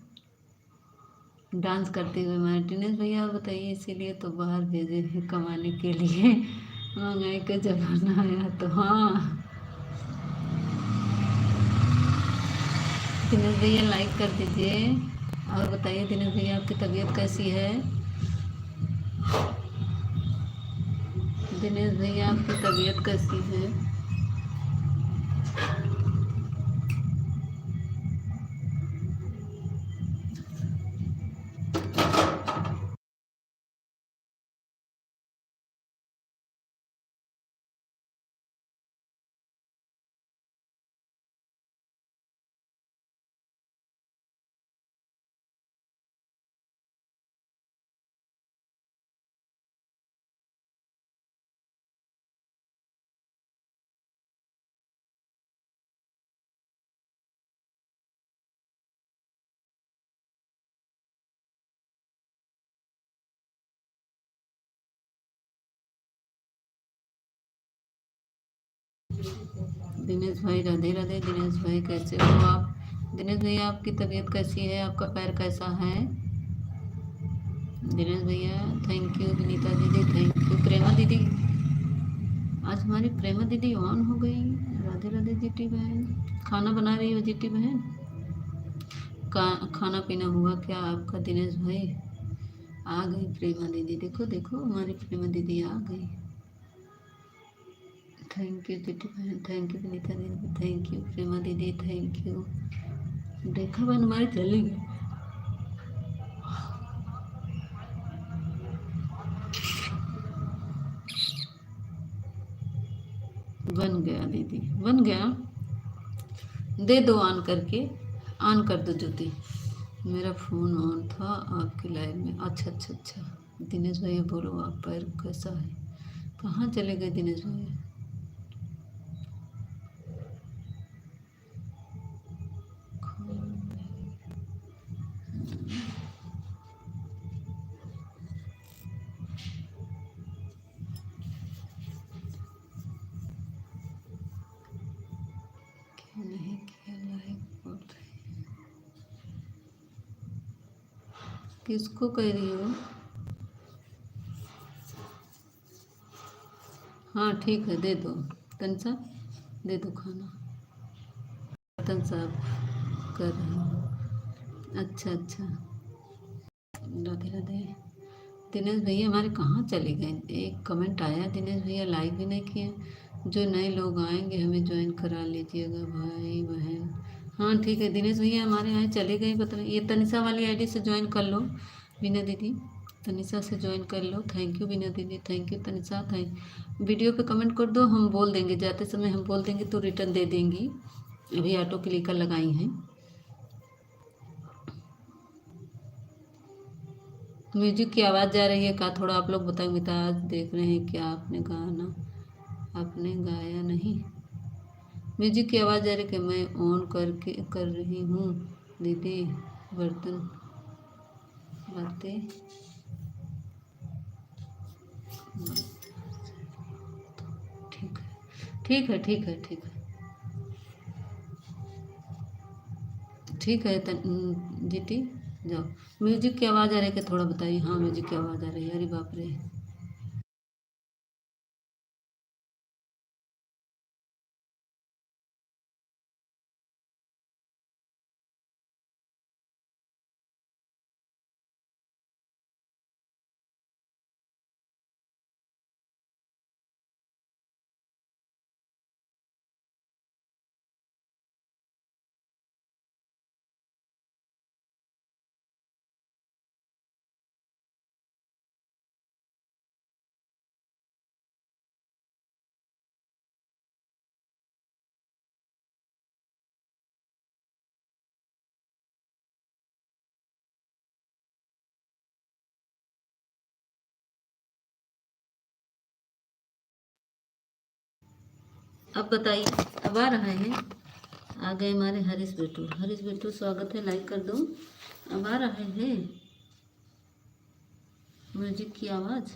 डांस करते हुए हमारे दिनेश भैया, और बताइए, इसीलिए तो बाहर भेजे हैं कमाने के लिए। महंगाई का जमाना आया तो। हाँ दिनेश भैया, लाइक कर दीजिए। और बताइए दिनेश भैया, आपकी तबीयत कैसी है? दिनेश भैया, आपकी तबीयत कैसी है? दिनेश भाई, राधे राधे। दिनेश भाई, कैसे हो आप? दिनेश भैया, आपकी तबीयत कैसी है? आपका पैर कैसा है? दिनेश भैया, थैंक यू। विनीता दीदी, थैंक यू। प्रेमा दीदी, आज हमारी प्रेमा दीदी ऑन हो गई। राधे राधे जीटी बहन। खाना बना रही हो जीटी बहन? खाना पीना हुआ क्या आपका दिनेश भाई? आ गई प्रेमा दीदी, देखो देखो, हमारी प्रेमा दीदी आ गई। थैंक यू जीटी बहन, थैंक यू विनीता दीदी, थैंक यू प्रेमा दीदी, थैंक यू। देखा बहन, हमारी चली गई। बन गया दीदी, बन गया। दे दो ऑन करके, ऑन कर दो ज्योति। मेरा फ़ोन ऑन था आपकी लाइव में। अच्छा अच्छा अच्छा। दिनेश भैया बोलो, आप पैर कैसा है? कहाँ चले गए दिनेश भैया? क्यों नहीं किया लाइक? बोल रही है, किसको कह रही हो? हाँ ठीक है, दे दो। तनसा, दे दो खाना। बर्तन साफ कर रही हूँ। अच्छा अच्छा। राधे राधे। दिनेश भैया हमारे कहाँ चले गए? एक कमेंट आया, दिनेश भैया लाइक भी नहीं किए। जो नए लोग आएंगे हमें ज्वाइन करा लीजिएगा भाई बहन। हाँ ठीक है दिनेश भैया, हमारे यहाँ चले गए, पता नहीं। ये तनिषा वाली आईडी से ज्वाइन कर लो बीना दीदी, तनिषा से ज्वाइन कर लो। थैंक यू बीना दीदी, thank you Tanisha, thank. Video पे कमेंट कर दो, हम बोल देंगे, जाते समय हम बोल देंगे तो रिटर्न दे देंगी। अभी ऑटो क्लिकर लगाई हैं। म्यूजिक की आवाज़ जा रही है का? थोड़ा आप लोग बताएं। मिताज देख रहे हैं क्या? आपने गाना आपने गाया नहीं? म्यूजिक की आवाज़ जा रही कि मैं ऑन करके कर रही हूँ दीदी। बर्तन बातें, ठीक है ठीक है ठीक है ठीक है ठीक है। जीती जाओ। म्यूजिक की आवाज़ आ रही है कि थोड़ा बताइए। हाँ म्यूजिक की आवाज़ आ रही है। अरे बाप रे। अब बताइए, अब आ रहा है। आ गए हमारे हरीश बेटू। हरीश बेटू स्वागत है, लाइक कर दो। अब आ रहा है म्यूजिक की आवाज़।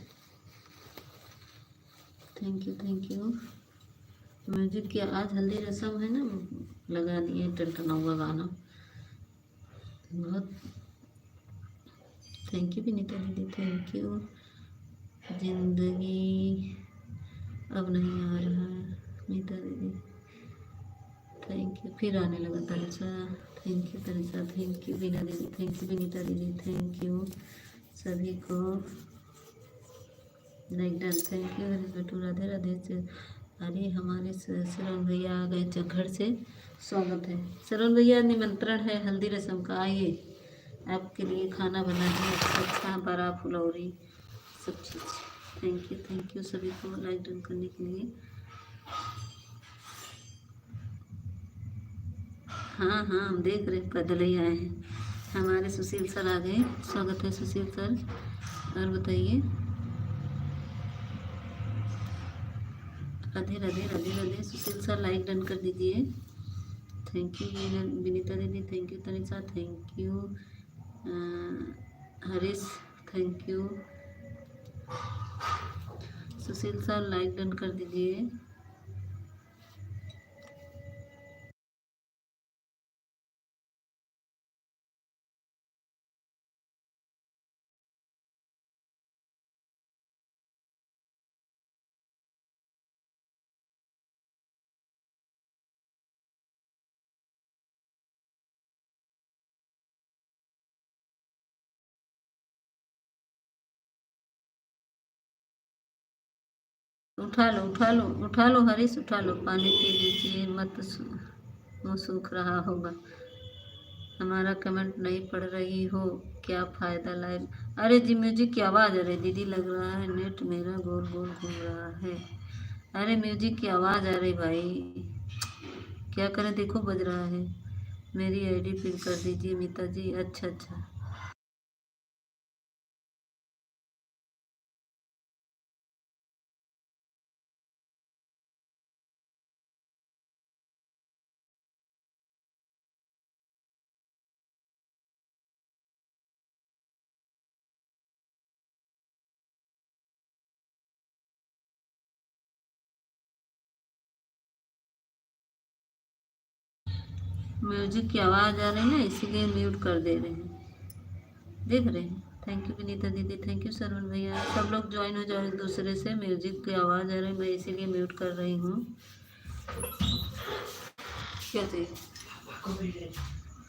Thank you thank you. Music की आज हल्दी रस्म है ना, लगा दिए टनटना हुआ गाना। बहुत थैंक यू विनीता दीदी, थैंक यू। जिंदगी अब नहीं आ रहा है मीता दीदी, थैंक यू। फिर आने लगा Tanisha, thank you Tanisha, thank you Beena दीदी, थैंक यू विनीता दीदी, थैंक यू सभी को। Like done, thank you Harish बेटू, राधे राधे से। अरे हमारे श्रवण भैया आ गए घर से, स्वागत है श्रवण भैया। निमंत्रण है हल्दी रस्म का, आइए आपके लिए खाना बना है अच्छा अच्छा, बड़ा फुलौरी सब चीज़। थैंक यू सभी को लाइक डन करने के लिए। हाँ हाँ हम देख रहे, पैदल ही आए हैं। हमारे सुशील सर आ गए, स्वागत है सुशील सर। और बताइए, राधे राधे राधे राधे। सुशील सर लाइक डन कर दीजिए। थैंक यू विनीता दीदी, thank you Tanisha, thank you Harish, thank you. Sushil sir like done कर दीजिए। उठा लो उठा लो उठा लो हरीश, उठा लो, पानी पी लीजिए, मत मुँह सूख रहा होगा। हमारा कमेंट नहीं पढ़ रही हो, क्या फ़ायदा लाइव। अरे जी म्यूजिक की आवाज़, अरे दीदी लग रहा है नेट मेरा गोल गोल घूम रहा है। अरे म्यूजिक की आवाज़ आ रही भाई, क्या करें, देखो बज रहा है। मेरी आईडी पिन कर दीजिए मीता जी। अच्छा अच्छा, म्यूजिक की आवाज़ आ रही है ना, इसीलिए म्यूट कर दे रहे हैं, देख रहे हैं। थैंक यू विनीता दीदी, थैंक यू सरवण भैया। सब लोग ज्वाइन हो जाओ एक दूसरे से, म्यूजिक की आवाज़ आ रही है, मैं इसीलिए म्यूट कर रही हूँ। क्या चाहिए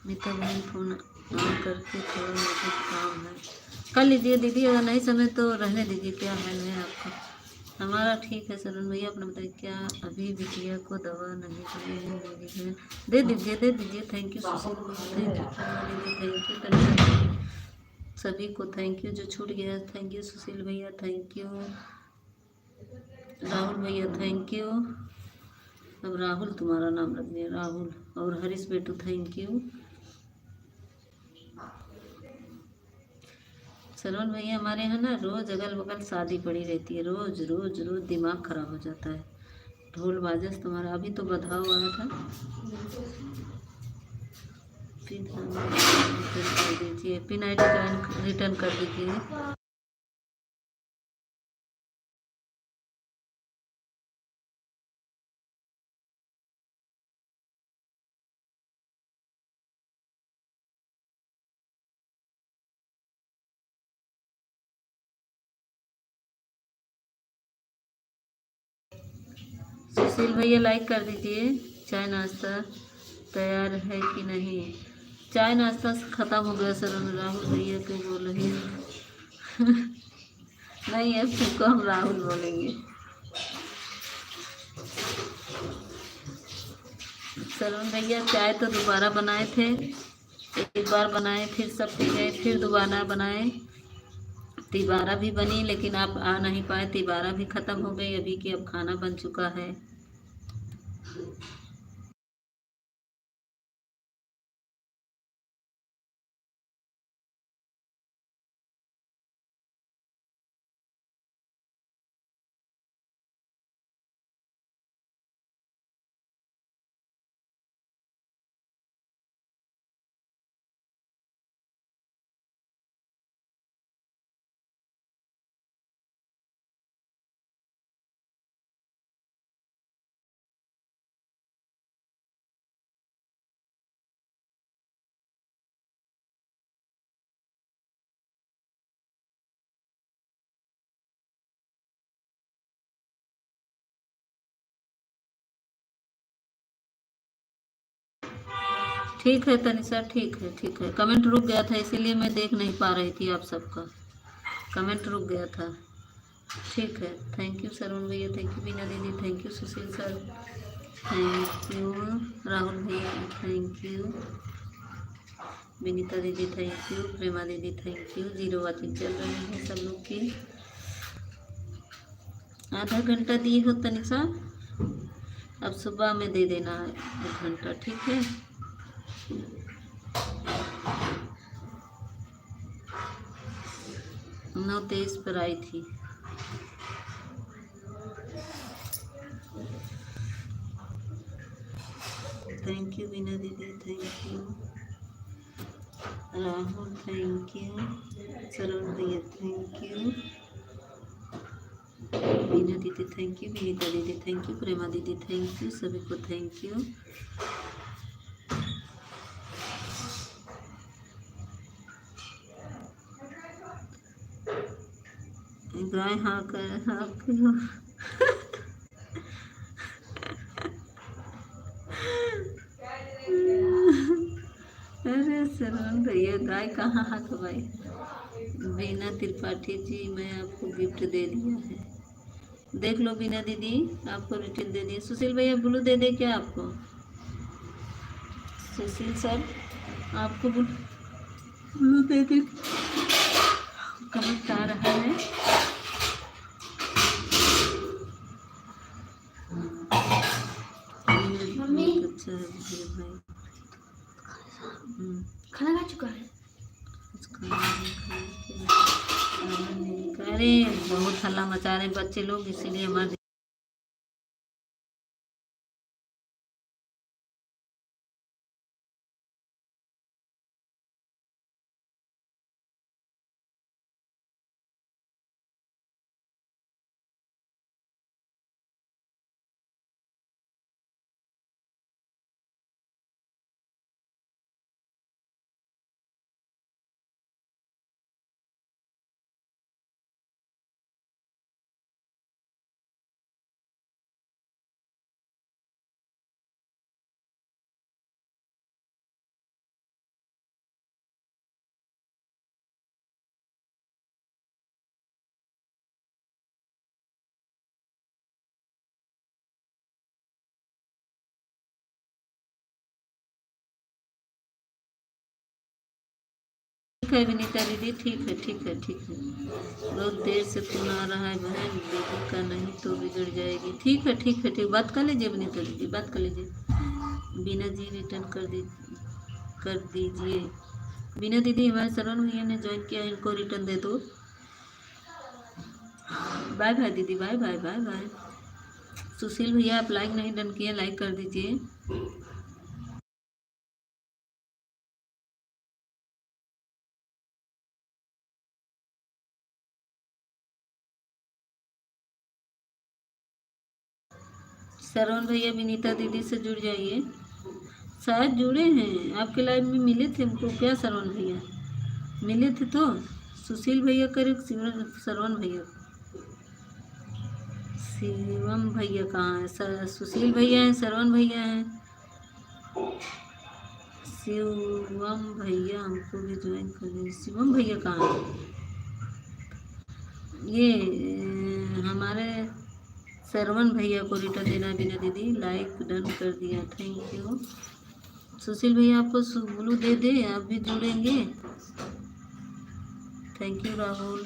मीता बहन, फोन ऑन करके थोड़ा मुझे काम है, कर लीजिए दीदी, अगर नहीं समय तो रहने दीजिए। क्या हाल है आपका? हमारा ठीक है सरवण भैया, अपना बताइए। क्या अभी बिटिया को दवा नहीं दी है मेरी बहन? दे दीजिए दे दीजिए। Thank you Sushil, thank you दीदी, थैंक यू सभी को, थैंक यू। जो छूट गया थैंक यू सुशील भैया, थैंक यू राहुल भैया, थैंक यू। अब राहुल तुम्हारा नाम रख दिया राहुल। और हरीश बेटू, थैंक यू। सरवण भैया, हमारे यहाँ ना रोज़ अगल बगल शादी पड़ी रहती है, रोज़ रोज़ रोज़ दिमाग खराब हो जाता है। ढोल बाजस तुम्हारा, अभी तो बधाव आया था। पिन कर दीजिए, पिन आई डी रिटर्न कर दीजिए। सुशील भैया लाइक कर दीजिए। चाय नाश्ता तैयार है कि नहीं? चाय नाश्ता ख़त्म हो गया सर। राहुल भैया क्यों बोल रही है? नहीं है, फिर को हम राहुल बोलेंगे। सरोन भैया चाय तो दोबारा बनाए थे, एक बार बनाए फिर सब पी गए, फिर दोबारा बनाए, तिबारा भी बनी, लेकिन आप आ नहीं पाए, तिबारा भी ख़त्म हो गई अभी की, अब खाना बन चुका है। ठीक है तनिषा, ठीक है ठीक है। कमेंट रुक गया था इसीलिए मैं देख नहीं पा रही थी आप सबका, कमेंट रुक गया था। ठीक है, थैंक यू सरवण भैया, थैंक यू बीना दीदी, thank you Sushil sir, thank you Rahul भैया, थैंक यू विनीता दीदी, थैंक यू प्रेमा दीदी, थैंक यू। जीरो वाचिंग चल रही है सब लोग की। आधा घंटा दिए हो तनिषा, अब सुबह में दे देना 1 घंटा, ठीक है। 9:23 पर आई थी। थैंक यू बीना दीदी, thank you Rahul, thank you Saravan भैया, थैंक यू बीना दीदी, थैंक यू विनीता दीदी, थैंक यू प्रेमा दीदी, थैंक यू सभी को, थैंक यू। गाय हाँ कर आपकी हो। अरे सरवण भैया गाय कहाँ हाथ भाई। बीना त्रिपाठी जी, मैं आपको गिफ्ट दे दिया है, देख लो बीना दीदी, आपको रिटर्न दे दिया। सुशील भैया ब्लू दे दे क्या आपको? सुशील सर आपको ब्लू दे दे, कमेंट आ रहा है। मम्मी अच्छा है भाई, खाना खा चुका है। अरे बहुत हल्ला मचा रहे बच्चे लोग, इसीलिए हमारे ठीक है विनीता दीदी, ठीक है ठीक है ठीक है। बहुत देर से फोन आ रहा है बहन, दीदी का नहीं तो बिगड़ जाएगी। ठीक है ठीक है ठीक, बात कर लीजिए विनीता दीदी, बात कर लीजिए। बीना जी रिटर्न कर दीजिए। बीना दीदी हमारे सरवण भैया ने ज्वाइन किया, इनको रिटर्न दे दो। बाय बाय दीदी, बाय बाय बाय बाय। सुशील भैया आप लाइक नहीं डन किए, लाइक कर दीजिए। सरवण भैया विनीता दीदी से जुड़ जाइए, शायद जुड़े हैं, आपके लाइव में मिले थे हमको क्या सरवण भैया, मिले थे तो। सुशील भैया करे सरवण भैया, शिवम भैया कहाँ है? सुशील भैया हैं, सरवण भैया हैं, शिवम भैया हमको भी ज्वाइन कर दीजिए। शिवम भैया कहाँ है? ये हमारे सरवण भैया को रिटर्न देना है बिना दीदी, लाइक डन कर दिया, थैंक यू। सुशील भैया आपको ब्लू दे दे, आप भी जुड़ेंगे। Thank you Rahul.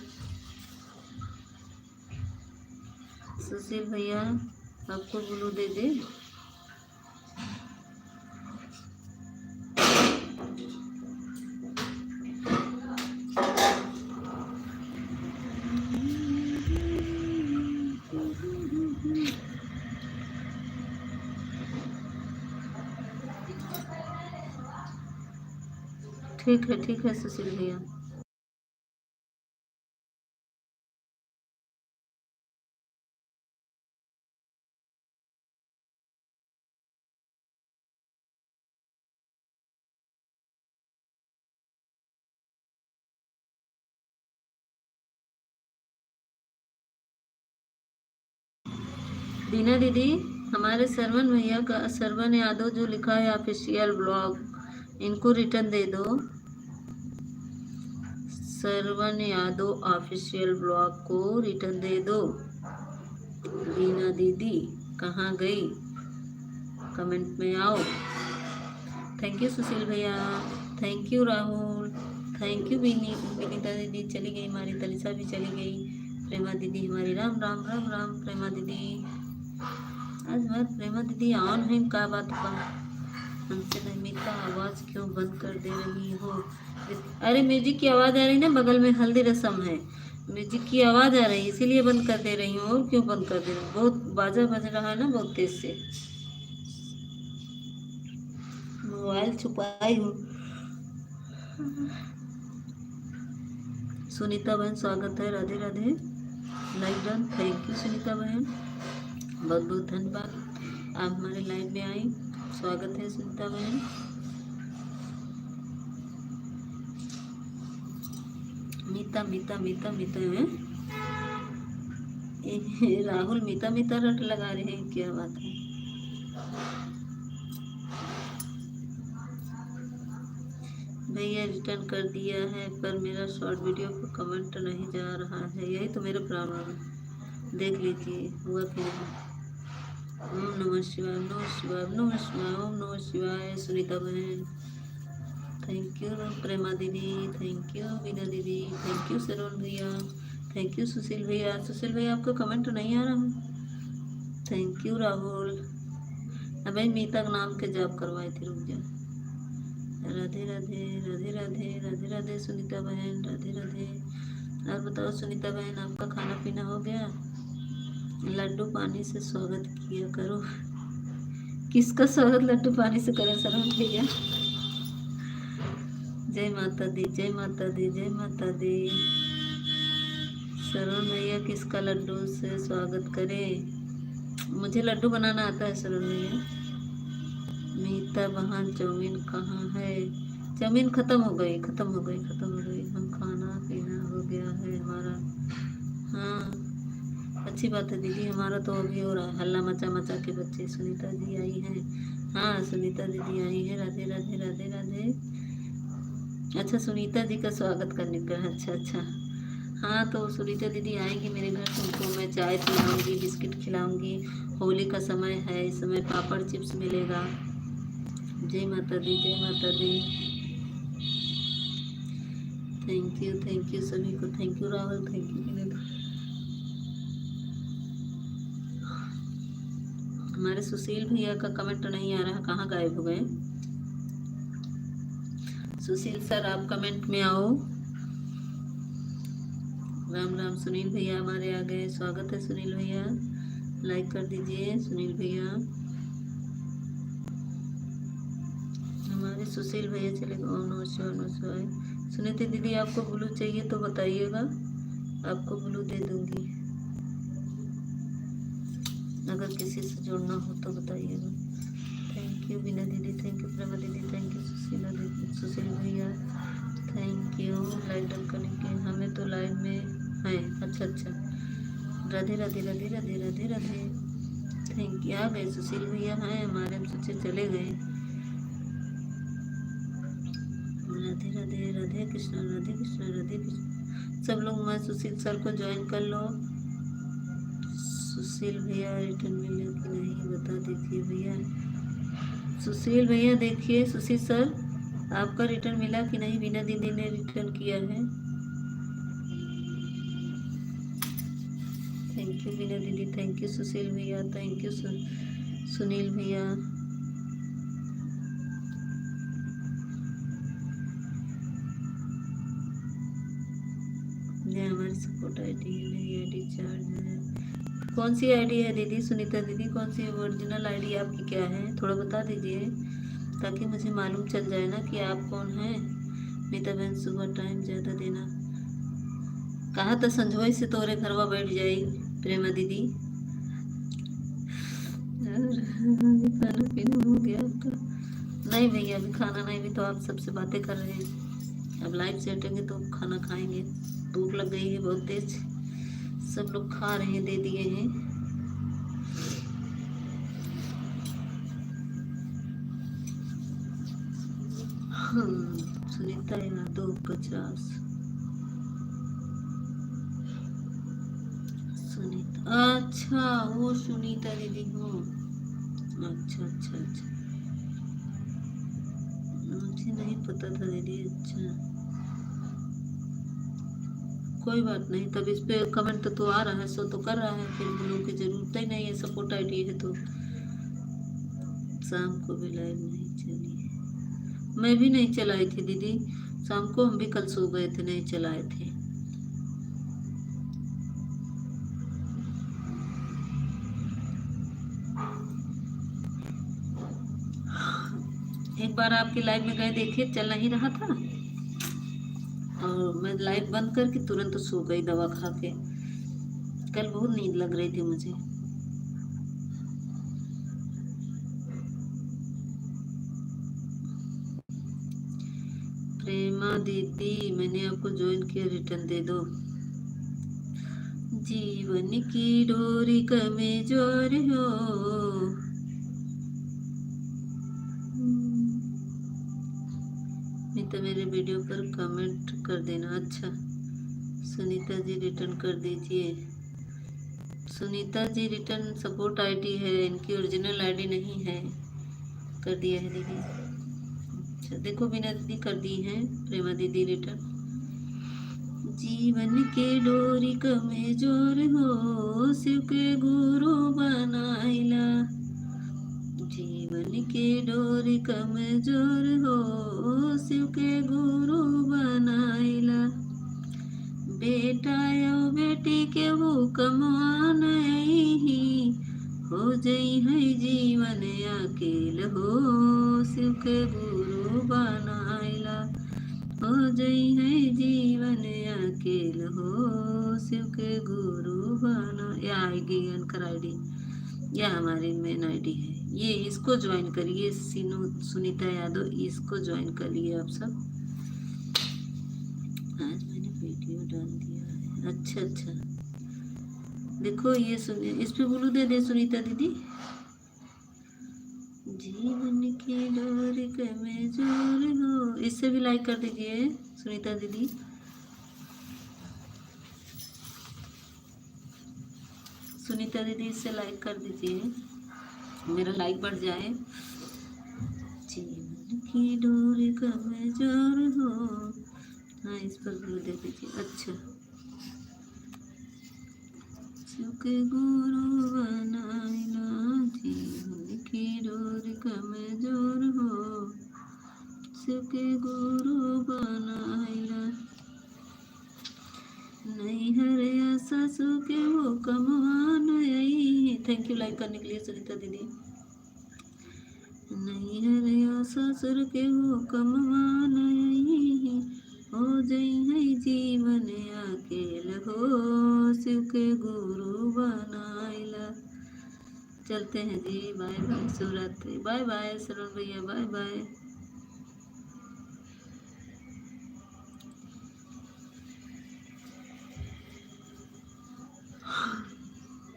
सुशील भैया आपको ब्लू दे दे। ठीक है सुशील भैया। बीना दीदी हमारे सरवण भैया का, सरवण यादव जो लिखा है ऑफिशियल ब्लॉग, इनको रिटर्न दे दो। सरवन यादव ऑफिशियल ब्लॉग को रिटर्न दे दो। बीना दीदी कहाँ गई, कमेंट में आओ। थैंक यू सुशील भैया, thank you Rahul, thank you Vinita दीदी चली गई हमारी, तलिसा भी चली गई, प्रेमा दीदी हमारी, राम राम राम राम प्रेमा दीदी। आज बात प्रेमा दीदी ऑन है, क्या बात का हमसे नहीं मिलता, आवाज़ क्यों बंद कर दे रही हो? अरे म्यूजिक की आवाज़ आ रही ना, बगल में हल्दी रसम है, म्यूजिक की आवाज़ आ रही है इसीलिए बंद कर दे रही हूँ। और क्यों बंद कर दे रही हूँ, बहुत बाजा बज रहा है ना बहुत तेज से, मोबाइल छुपाई हूँ। सुनीता बहन स्वागत है, Radhe Radhe, like done, thank you Sunita बहन, बहुत बहुत धन्यवाद आप हमारे लाइव में आई, स्वागत है सुनीता बहन। मीता मीता मीता मीता है राहुल, मीता मीता रट लगा रहे हैं, क्या बात है? भैया रिटर्न कर दिया है पर मेरा शॉर्ट वीडियो पर कमेंट नहीं जा रहा है, यही तो मेरा प्रॉब्लम है, देख लीजिए हुआ कि नहीं। ओम नमः शिवाय, ओम नमः शिवाय, ओम नमः शिवाय, ओम नमः शिवाय। सुनीता बहन थैंक यू, प्रेमा दीदी थैंक यू, बीना दीदी थैंक यू, सरवन भैया थैंक यू, सुशील भैया, सुशील भैया आपका कमेंट नहीं आ रहा है, थैंक यू राहुल। अबे मीता का नाम के जॉब करवाई थी, रुक जा। राधे राधे राधे राधे राधे राधे सुनीता बहन, राधे राधे। और बताओ सुनीता बहन आपका खाना पीना हो गया? लड्डू पानी से स्वागत किया करो। किसका स्वागत लड्डू पानी से करें सरवन भैया? जय माता दी, जय माता दी, जय माता दी। सरवन भैया किसका लड्डू से स्वागत करे? मुझे लड्डू बनाना आता है सरवन भैया। मीता बहन चाउमीन कहाँ है? चाउमीन ख़त्म हो गई, ख़त्म हो गई, ख़त्म हो गई, हम खाना पीना हो गया है हमारा। हाँ अच्छी बात है दीदी, हमारा तो अभी हो रहा है हल्ला मचा मचा के बच्चे। सुनीता जी आई हैं, हाँ सुनीता दीदी आई है, राधे राधे राधे राधे। अच्छा सुनीता जी का स्वागत करने का, अच्छा अच्छा। हाँ तो सुनीता दीदी आएंगी मेरे घर तो उनको मैं चाय पिलाऊंगी, बिस्किट खिलाऊंगी, होली का समय है, इस समय पापड़ चिप्स मिलेगा। जय माता दी, जय माता दी। थैंक यू सभी को, thank you Rahul, thank you Vineet. हमारे सुशील भैया का कमेंट नहीं आ रहा, कहाँ गायब हो गए? सुशील सर आप कमेंट में आओ। राम राम, सुनील भैया हमारे आ गए, स्वागत है सुनील भैया, लाइक कर दीजिए सुनील भैया। हमारे सुशील भैया चले गए, ओम नमः शिवाय, नमः शिवाय। सुनीता दीदी आपको ब्लू चाहिए तो बताइएगा, आपको ब्लू दे दूंगी, अगर किसी से जोड़ना हो तो बताइएगा। थैंक यू बीना दीदी, थैंक यू प्रेमा दीदी, थैंक यू सुशीला दीदी, सुशील भैया थैंक यू लाइव डन करने के। हमें तो लाइव में है, अच्छा अच्छा, राधे राधे राधे राधे राधे राधे। थैंक यू, आ गए सुशील भैया हैं हमारे, हम सोचे चले गए। राधे राधे राधे कृष्णा, राधे कृष्णा, राधे कृष्णा। सब लोग मैं सुशील सर को ज्वाइन कर लो। सुशील भैया रिटर्न मिले कि नहीं बता दीजिए भैया। सुशील भैया देखिए, सुशील सर आपका रिटर्न मिला कि नहीं? बीना दीदी ने रिटर्न किया है, थैंक यू बीना दीदी, थैंक यू सुशील भैया, थैंक यू सुनील भैया। ये हमारी सपोर्ट आईडी है, नहीं आईडी चार्ज है। कौन सी आईडी है दीदी? सुनीता दीदी कौन सी ओरिजिनल आईडी आपकी क्या है, थोड़ा बता दीजिए ताकि मुझे मालूम चल जाए ना कि आप कौन हैं। मीता बहन सुबह टाइम ज़्यादा देना, कहा तो संजोई से तोरे घरवा बैठ जाएगी प्रेमा दीदी। खाना पीना हो गया आपका? नहीं भैया अभी खाना नहीं, भी तो आप सबसे बातें कर रहे हैं, अब लाइव से हटेंगे तो खाना खाएंगे। भूख लग गई है बहुत तेज, सब लोग खा रहे हैं, दे दिए हैं। सुनीता यादव 50। सुनीता, अच्छा वो सुनीता दीदी हो। अच्छा अच्छा अच्छा, मुझे नहीं पता था दीदी। अच्छा कोई बात नहीं, तब इस पे कमेंट तो आ रहा है, सो तो कर रहा है, फिर ब्लू की जरूरत ही नहीं है, सपोर्ट आईडी है तो। शाम को भी लाइव नहीं चली, मैं भी नहीं चलाई थी दीदी शाम को, हम भी कल सो गए थे, नहीं चलाए थे। एक बार आपकी लाइव में गए, देखिए चल नहीं रहा था, और मैं लाइव बंद करके तुरंत सो गई दवा खा के। कल बहुत नींद लग रही थी मुझे। प्रेमा दीदी मैंने आपको ज्वाइन किया, रिटर्न दे दो। जीवन की डोरी कमजोर हो। नहीं तो मेरे वीडियो पर कमेंट कर देना। अच्छा सुनीता जी रिटर्न कर दीजिए। Sunita ji return support ID है, इनकी ओरिजिनल आईडी नहीं है। कर दिया है दीदी। अच्छा देखो बिना दीदी कर दी है प्रेमा दीदी रिटर्न। जीवन के डोरी कमजोर हो, शिव के गुरु बनाइला। जीवन के डोरी कमजोर हो, शिव के गुरु बनाइला। बेटा यो बेटी के वो कमान ही, हो जई है जीवन अकेल हो, शिव के गुरु बनाइला। हो जई है जीवन अकेल हो, शिव के गुरु बना। या आएगी अनकर आईडी, या हमारी मेन आईडी है ये, इसको ज्वाइन करिए। सुनीता यादव, इसको ज्वाइन करिए आप सब। आज मैंने वीडियो डाल दिया है। अच्छा अच्छा देखो ये सुनिए, इस पे बोलू दे दे सुनीता दीदी। जीवन की डोरी कमजोर हो, इससे भी लाइक कर दीजिए सुनीता दीदी। सुनीता दीदी इससे लाइक कर दीजिए, मेरा लाइक बढ़ जाए। जीवन की डोरी कमजोर हो, हाँ इस पर भी दे दीजिए। अच्छा शिव के गुरु बनाइला, जीवन की डोरी कमजोर हो, शिव के गुरु बनाइला। नहीं हरे सासू के वो कमान आई। थैंक यू लाइक करने के लिए सुनीता दीदी। नहीं हरे ससुर के वो कमान आई, हो जई है जीवन अकेल हो, शिव के गुरु बनाइला। चलते हैं जी, bye bye, Shivratri, bye bye Saroj भैया, बाय बाय।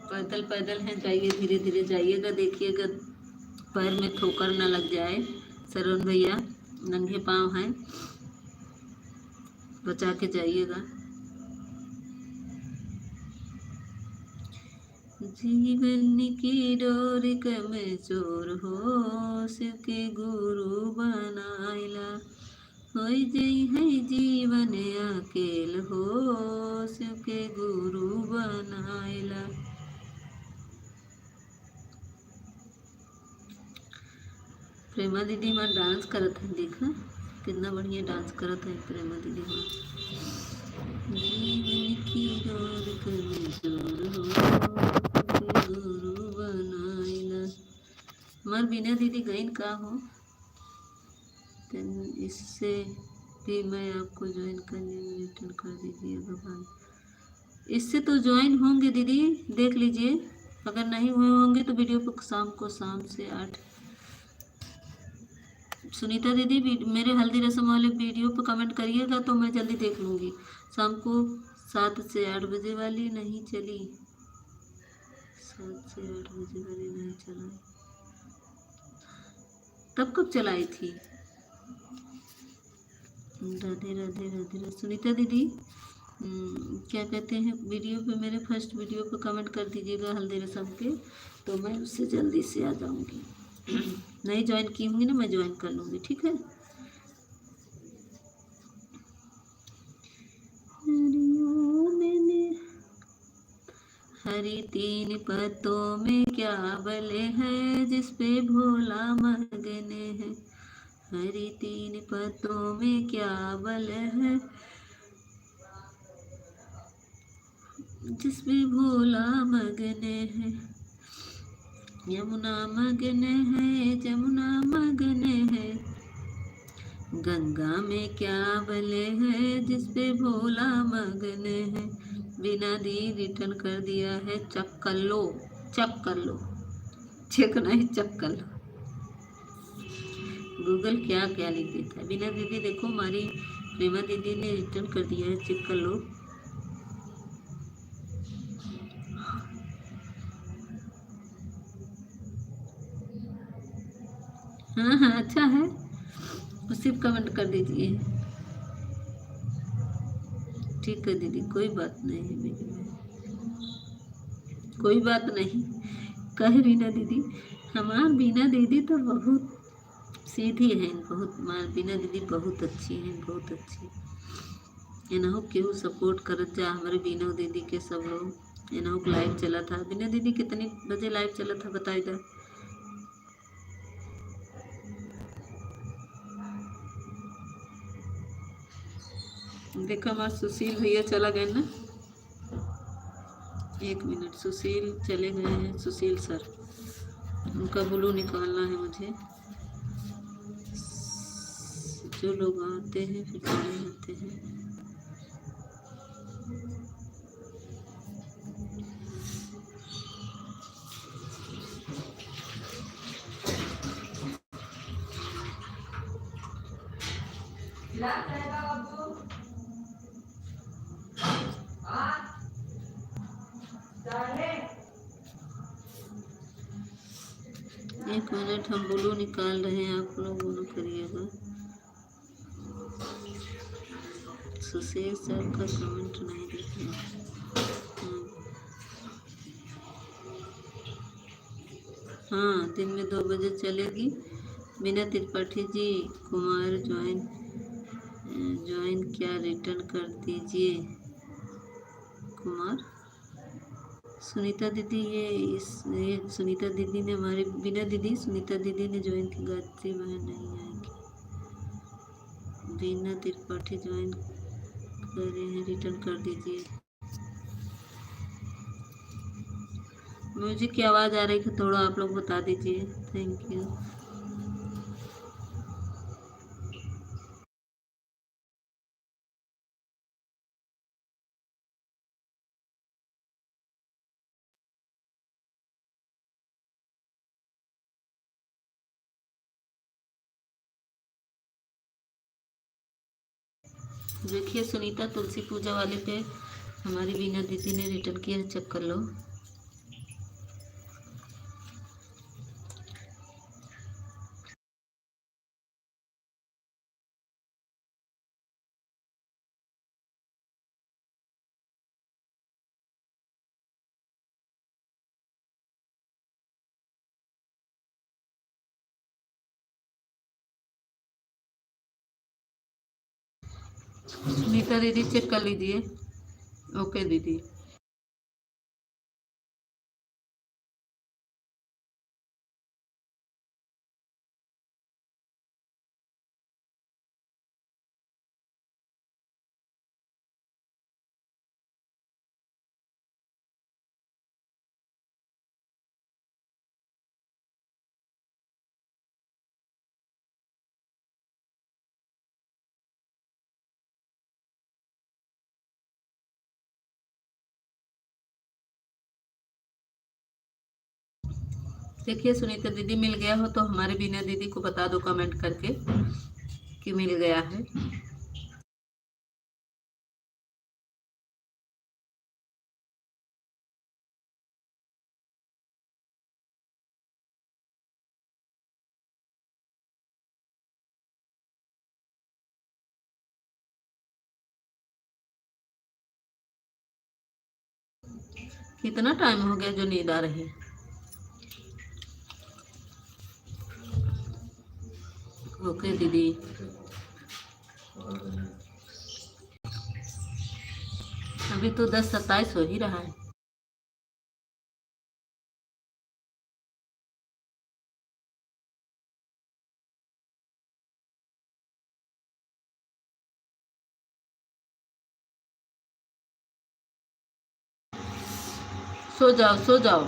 पैदल पैदल हैं, जाइए धीरे धीरे जाइएगा, देखिएगा पैर में ठोकर ना लग जाए। सरोज भैया नंगे पाँव हैं, बचा के जाइएगा। जीवन की डोरी कमजोर हो, शिव के गुरु बनाइला। हो जई है जीवन अकेल हो, शिव के गुरु बनाइला। प्रेमा दीदी हमारा डांस करत है, देखा कितना बढ़िया डांस करत है प्रेमा दीदी हमारा। जीवन की डोर कमजोर हो, गुरु बनाइला। हमार बिना दीदी गईन का हो, इससे भी मैं आपको ज्वाइन करने में रिटर्न कर दीजिए भगवान। इससे तो ज्वाइन होंगे दीदी, देख लीजिए, अगर नहीं हुए होंगे तो वीडियो पर शाम से 8। सुनीता दीदी मेरे हल्दी रस्म वाले वीडियो पर कमेंट करिएगा तो मैं जल्दी देख लूँगी। शाम को 7 से 8 बजे वाली नहीं चली, 7 से 8 बजे वाली नहीं चलाई, तब कब चलाई थी? राधे राधे राधे राधे। सुनीता दीदी क्या कहते हैं, वीडियो पे, मेरे फर्स्ट वीडियो पे कमेंट कर दीजिएगा हल्दी रसम के, तो मैं उससे जल्दी से आ जाऊंगी। नहीं ज्वाइन की होंगी ना, मैं ज्वाइन कर लूँगी, ठीक है। हरी तीन पत्तों में क्या बल है, जिस पे भोला मगन है। हरी तीन पत्तों में क्या बल है, जिसमें भोला मगन है। यमुना मगन है, जमुना मगन है, गंगा में क्या बल है, जिसपे भोला मगन है। बिना दी रिटर्न कर दिया है, चेक कर लो, चेक कर लो, चेक नहीं चेक कर लो। गूगल क्या क्या लिख देता है। बिना दीदी देखो, हमारी प्रेमा दीदी ने रिटर्न कर दिया है, चेक कर लो। हाँ हाँ अच्छा है, सिर्फ कमेंट कर दीजिए। ठीक है दीदी, कोई बात नहीं है मेरी में, कोई बात नहीं। कहे बीना दीदी, हमार बीना दीदी तो बहुत सीधी है, बहुत मार बीना दीदी बहुत अच्छी हैं, बहुत अच्छी। एनहु केहू सपोर्ट करत जा हमारे बीना दीदी के सब लोग। एनहु लाइव चला था, बीना दीदी कितनी बजे लाइव चला था बताई दा। देखो हमारे सुशील भैया चला गए ना, 1 मिनट, सुशील चले गए हैं, सुशील सर, उनका ब्लू निकालना है मुझे। जो लोग आते हैं फिर चले जाते हैं। एक मिनट, हम ब्लू निकाल रहे हैं, आप लोग ब्लू करिएगा। सुशील सर का कमेंट नहीं देखना। हाँ, दिन में 2 बजे चलेगी। मीना त्रिपाठी जी, कुमार ज्वाइन ज्वाइन क्या रिटर्न कर दीजिए। कुमार, सुनीता दीदी, ये सुनीता दीदी ने, हमारी बिना दीदी सुनीता दीदी ने ज्वाइन की, गायत्री बहन नहीं आएगी। बीना त्रिपाठी ज्वाइन करे हैं, रिटर्न कर दीजिए। म्यूजिक की आवाज़ आ रही है, थोड़ा आप लोग बता दीजिए, थैंक यू। देखिए सुनीता तुलसी पूजा वाले पे हमारी बीना दीदी ने रिटर्न किया है, चेक कर लो। सुनीता दीदी चेक कर लीजिए। ओके दीदी। देखिए सुनीता दीदी मिल गया हो तो हमारे बीना दीदी को बता दो कमेंट करके कि मिल गया है। कितना टाइम हो गया जो नींद आ रही है। ओके दीदी। अभी तो 10:27 हो ही रहा है। सो जाओ सो जाओ।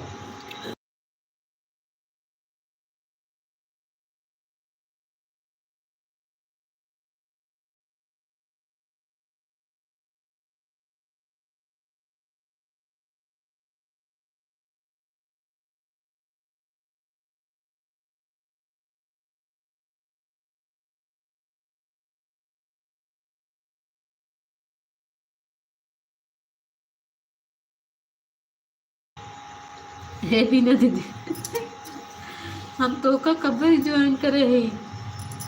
है भी ना दीदी। हम तो का कब ज्वाइन करे है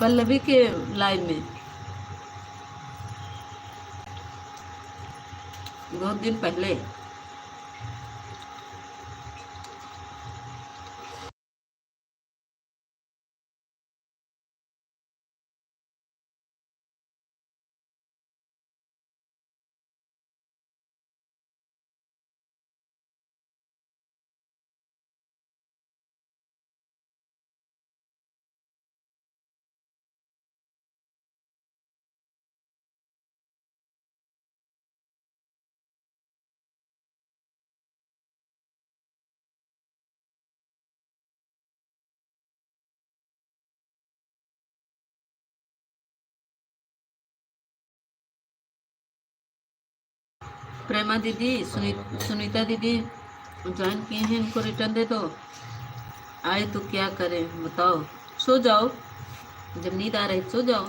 पल्लवी के लाइव में, बहुत दिन पहले। प्रेमा दीदी, सुनीता दीदी ज्वाइन किए हैं, इनको रिटर्न दे दो। आए तो क्या करें बताओ। सो जाओ, जब नींद आ रही सो जाओ।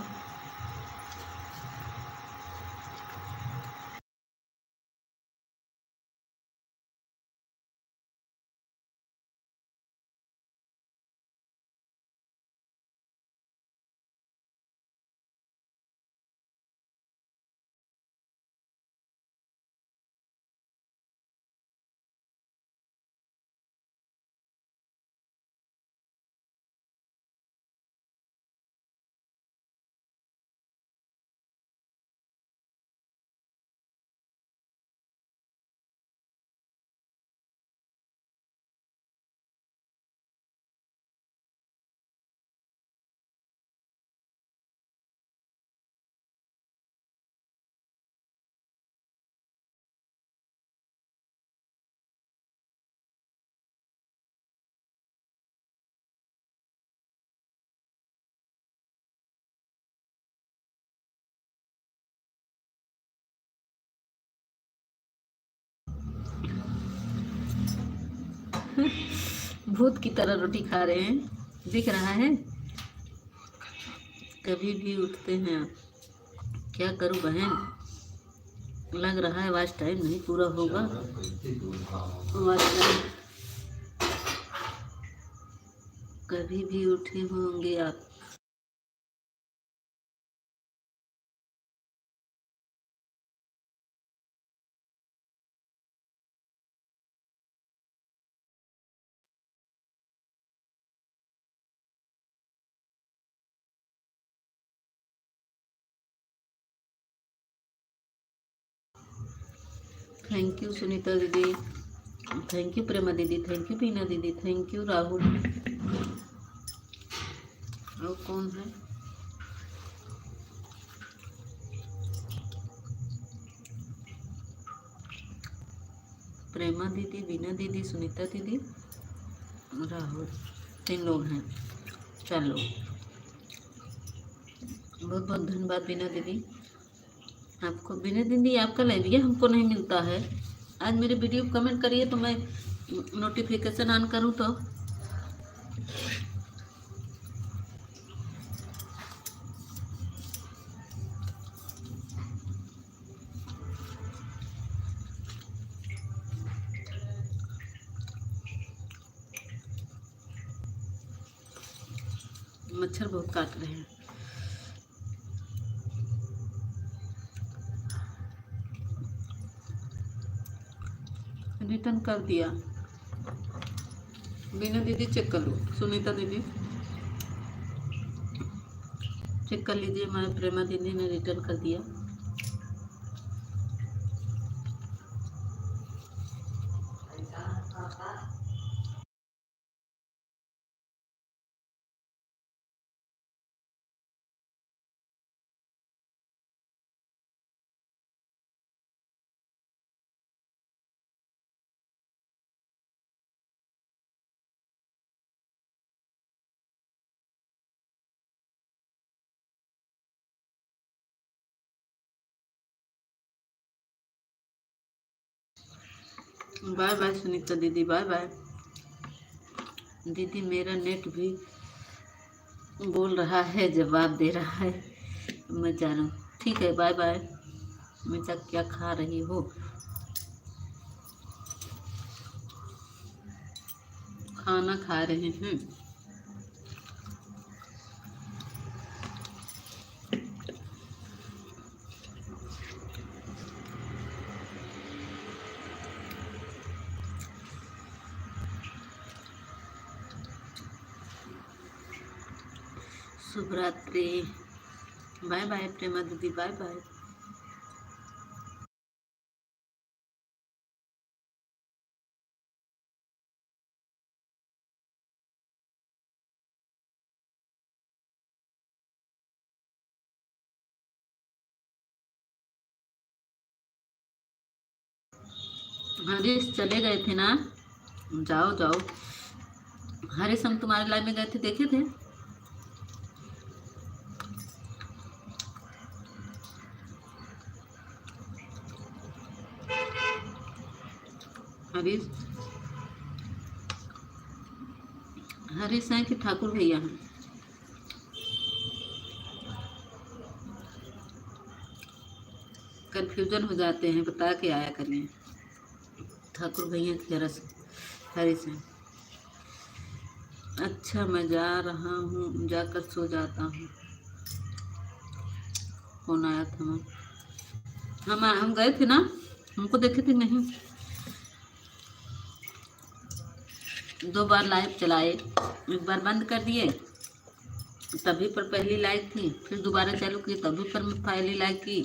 भूत की तरह रोटी खा रहे हैं, दिख रहा है। कभी भी उठते हैं आप। क्या करूं बहन, लग रहा है वाच टाइम नहीं पूरा होगा। वाच टाइम कभी भी उठे होंगे आप। थैंक यू सुनीता दीदी, थैंक यू प्रेमा दीदी, थैंक यू बीना दीदी, थैंक यू राहुल। और कौन है? प्रेमा दीदी, बीना दीदी, सुनीता दीदी, राहुल, 3 लोग हैं, 4 लोग। बहुत बहुत धन्यवाद बीना दीदी आपको। बीना दीदी आपका लाइव हमको नहीं मिलता है। आज मेरे वीडियो कमेंट करिए तो मैं नोटिफिकेशन ऑन करूँ तो। मच्छर बहुत काट रहे हैं।
रिटर्न कर दिया। बीना दीदी चेक कर लो, सुनीता दीदी चेक कर लीजिए, हमारे प्रेमा दीदी ने रिटर्न कर दिया। बाय बाय सुनीता दीदी, बाय बाय दीदी। मेरा नेट भी बोल रहा है, जवाब दे रहा है, मैं जा रहा हूँ। ठीक है, बाय बाय। मीठा क्या खा रही हो? खाना खा रहे हैं। शुभ रात्रि। बाय बाय प्रेमा दीदी, बाय बाय। हरीश चले गए थे ना? जाओ जाओ। हरीश हम तुम्हारे लाइव में गए थे, देखे थे? हरीश हरीश हैं कि ठाकुर भैया हैं? कंफ्यूजन हो जाते हैं, बता के आया करिए। ठाकुर भैया की हरीश हैं। अच्छा, मैं जा रहा हूँ, जाकर सो जाता हूँ। फोन आया था, हम गए थे ना, हमको देखे थे नहीं। 2 बार लाइव चलाए, एक बार बंद कर दिए, तभी पर पहली लाइक थी, फिर दोबारा चालू की, तभी पर मैं पहली लाइक की।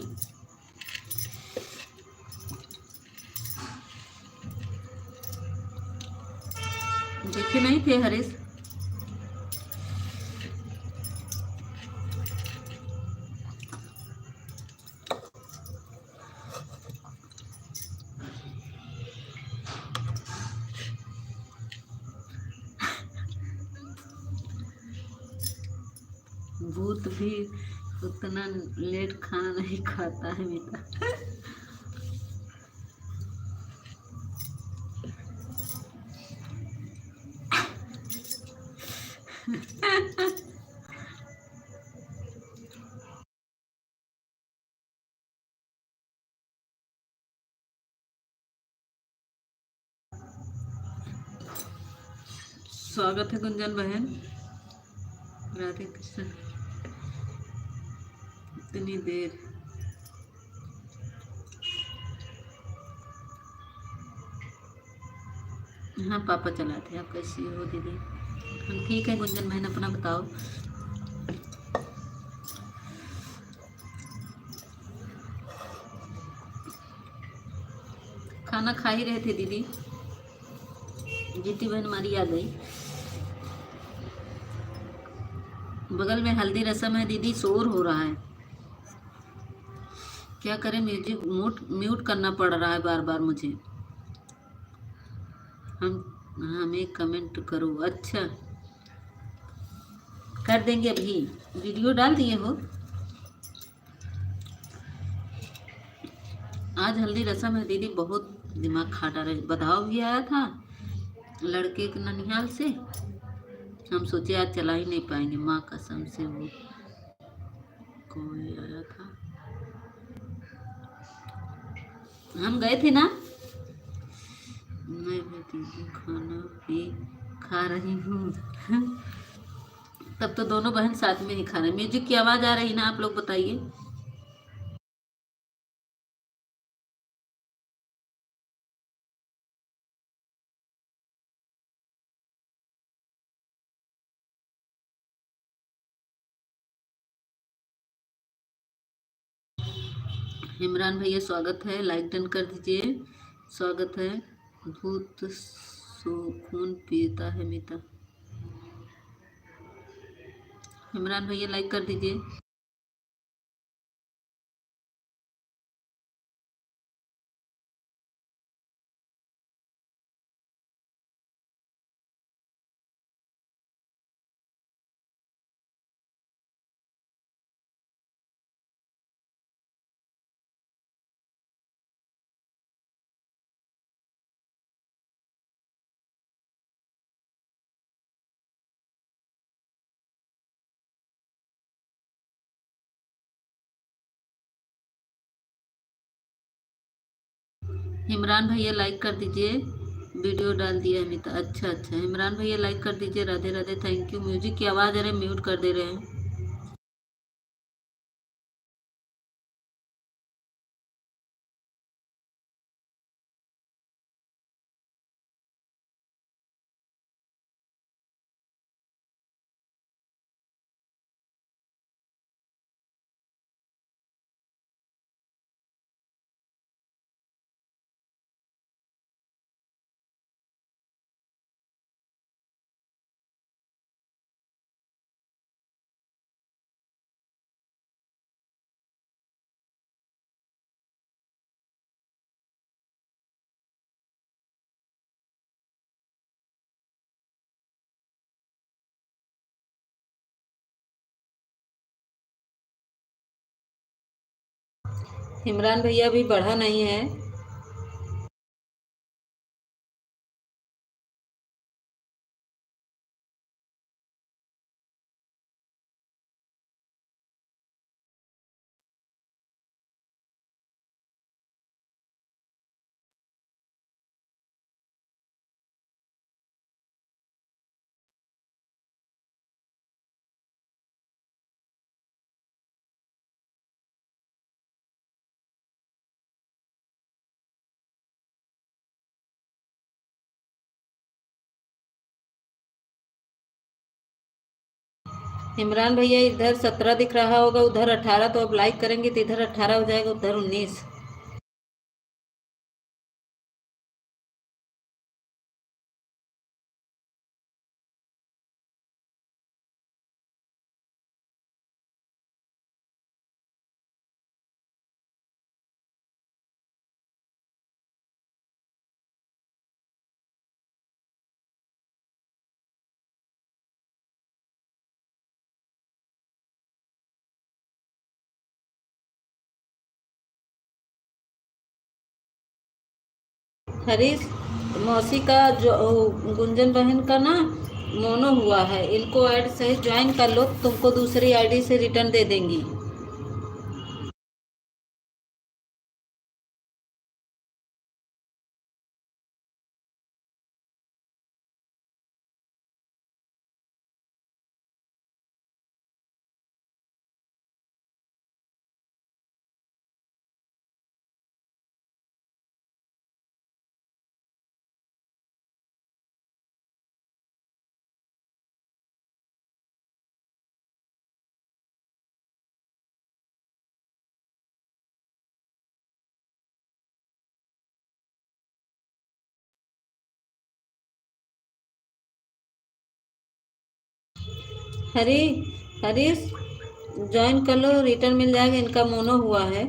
देखे नहीं थे हरीश? भूत भी उतना लेट खाना नहीं खाता है मीठा। स्वागत है गुंजन बहन। राधे कृष्ण। इतनी देर हाँ, पापा चलाते। आप कैसी हो दीदी? हम ठीक है गुंजन बहन, अपना बताओ। खाना खा ही रहे थे दीदी, जीती बहन हमारी आ गई। बगल में हल्दी रसम है दीदी, शोर हो रहा है, क्या करें? म्यूजिक म्यूट करना पड़ रहा है बार बार मुझे। हमें कमेंट करो। अच्छा, कर देंगे, अभी वीडियो डाल दिए हो। आज हल्दी रसम है दीदी, बहुत दिमाग खाता रहे। बधाव भी आया था लड़के के ननिहाल से, हम सोचे आज चला ही नहीं पाएंगे, माँ कसम से। वो कोई आया था, हम गए थे ना। मैं भी दीदी खाना भी खा रही हूँ। तब तो दोनों बहन साथ में ही खा रहे। म्यूजिक की आवाज़ आ रही ना, आप लोग बताइए। इमरान भैया स्वागत है, लाइक डन कर दीजिए। स्वागत है। भूत सो खून पीता है मीता। इमरान भैया लाइक कर दीजिए। इमरान भैया लाइक कर दीजिए। वीडियो डाल दिया है अमिता। अच्छा अच्छा, इमरान भैया लाइक कर दीजिए। Radhe Radhe, thank you. Music की आवाज़ आ रही है, म्यूट कर दे रहे हैं। इमरान भैया अभी बढ़ा नहीं है। इमरान भैया इधर 17 दिख रहा होगा, उधर 18, तो अब लाइक करेंगे तो इधर 18 हो जाएगा, उधर 19। हरीश, मौसी का जो गुंजन बहन का ना मोनो हुआ है, इनको ऐड सही ज्वाइन कर लो, तुमको दूसरी आईडी से रिटर्न दे देंगी। हरी हरीश, ज्वाइन कर लो, रिटर्न मिल जाएगा, इनका मोनो हुआ है।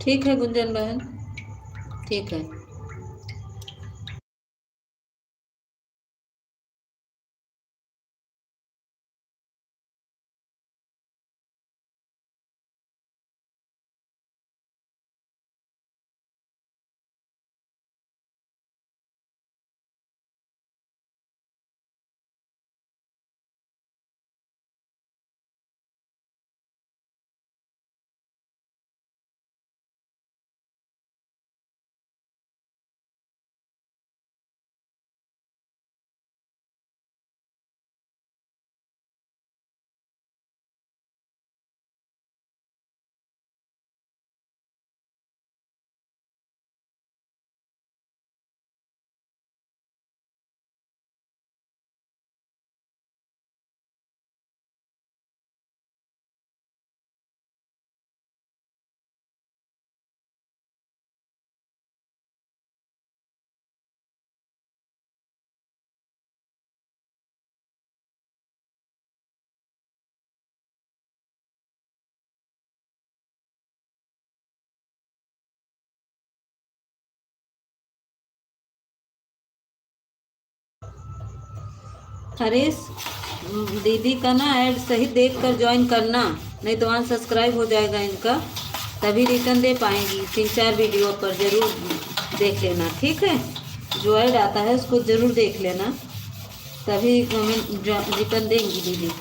ठीक है गुंजन बहन, ठीक है। हरीश, दीदी का ना ऐड सही देख कर ज्वाइन करना, नहीं तो अनसब्सक्राइब हो जाएगा इनका, तभी रिटर्न दे पाएंगी। 3-4 वीडियो पर ज़रूर देख लेना, ठीक है। जो ऐड आता है उसको ज़रूर देख लेना, तभी हमें रिटर्न देंगी दीदी।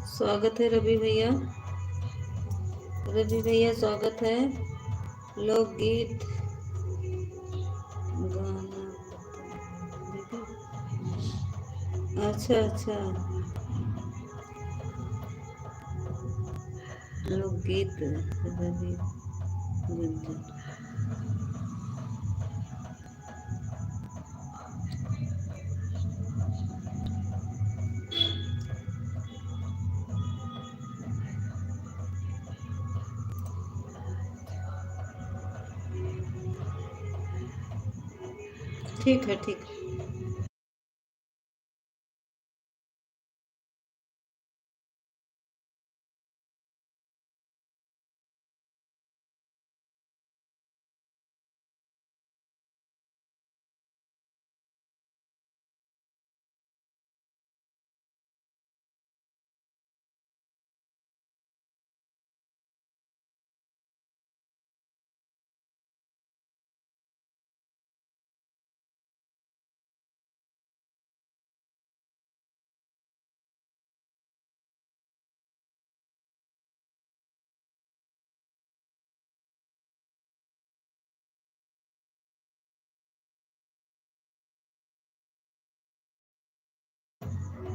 स्वागत है रवि भैया, रवि भैया स्वागत है। लोकगीत गाना, अच्छा अच्छा, लोकगीत रवि गुंजन, ठीक है ठीक है।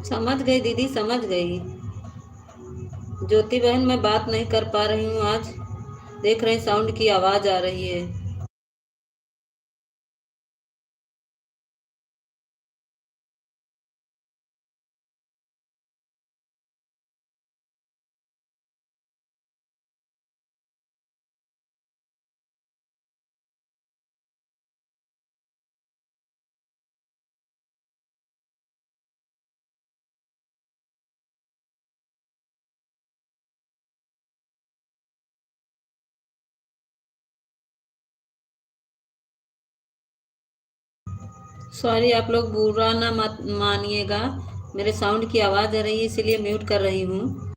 समझ गई दीदी, समझ गई। ज्योति बहन मैं बात नहीं कर पा रही हूँ आज। देख रही साउंड की आवाज आ रही है। सॉरी, आप लोग बुरा ना मत मानिएगा, मेरे साउंड की आवाज आ रही है इसीलिए म्यूट कर रही हूँ।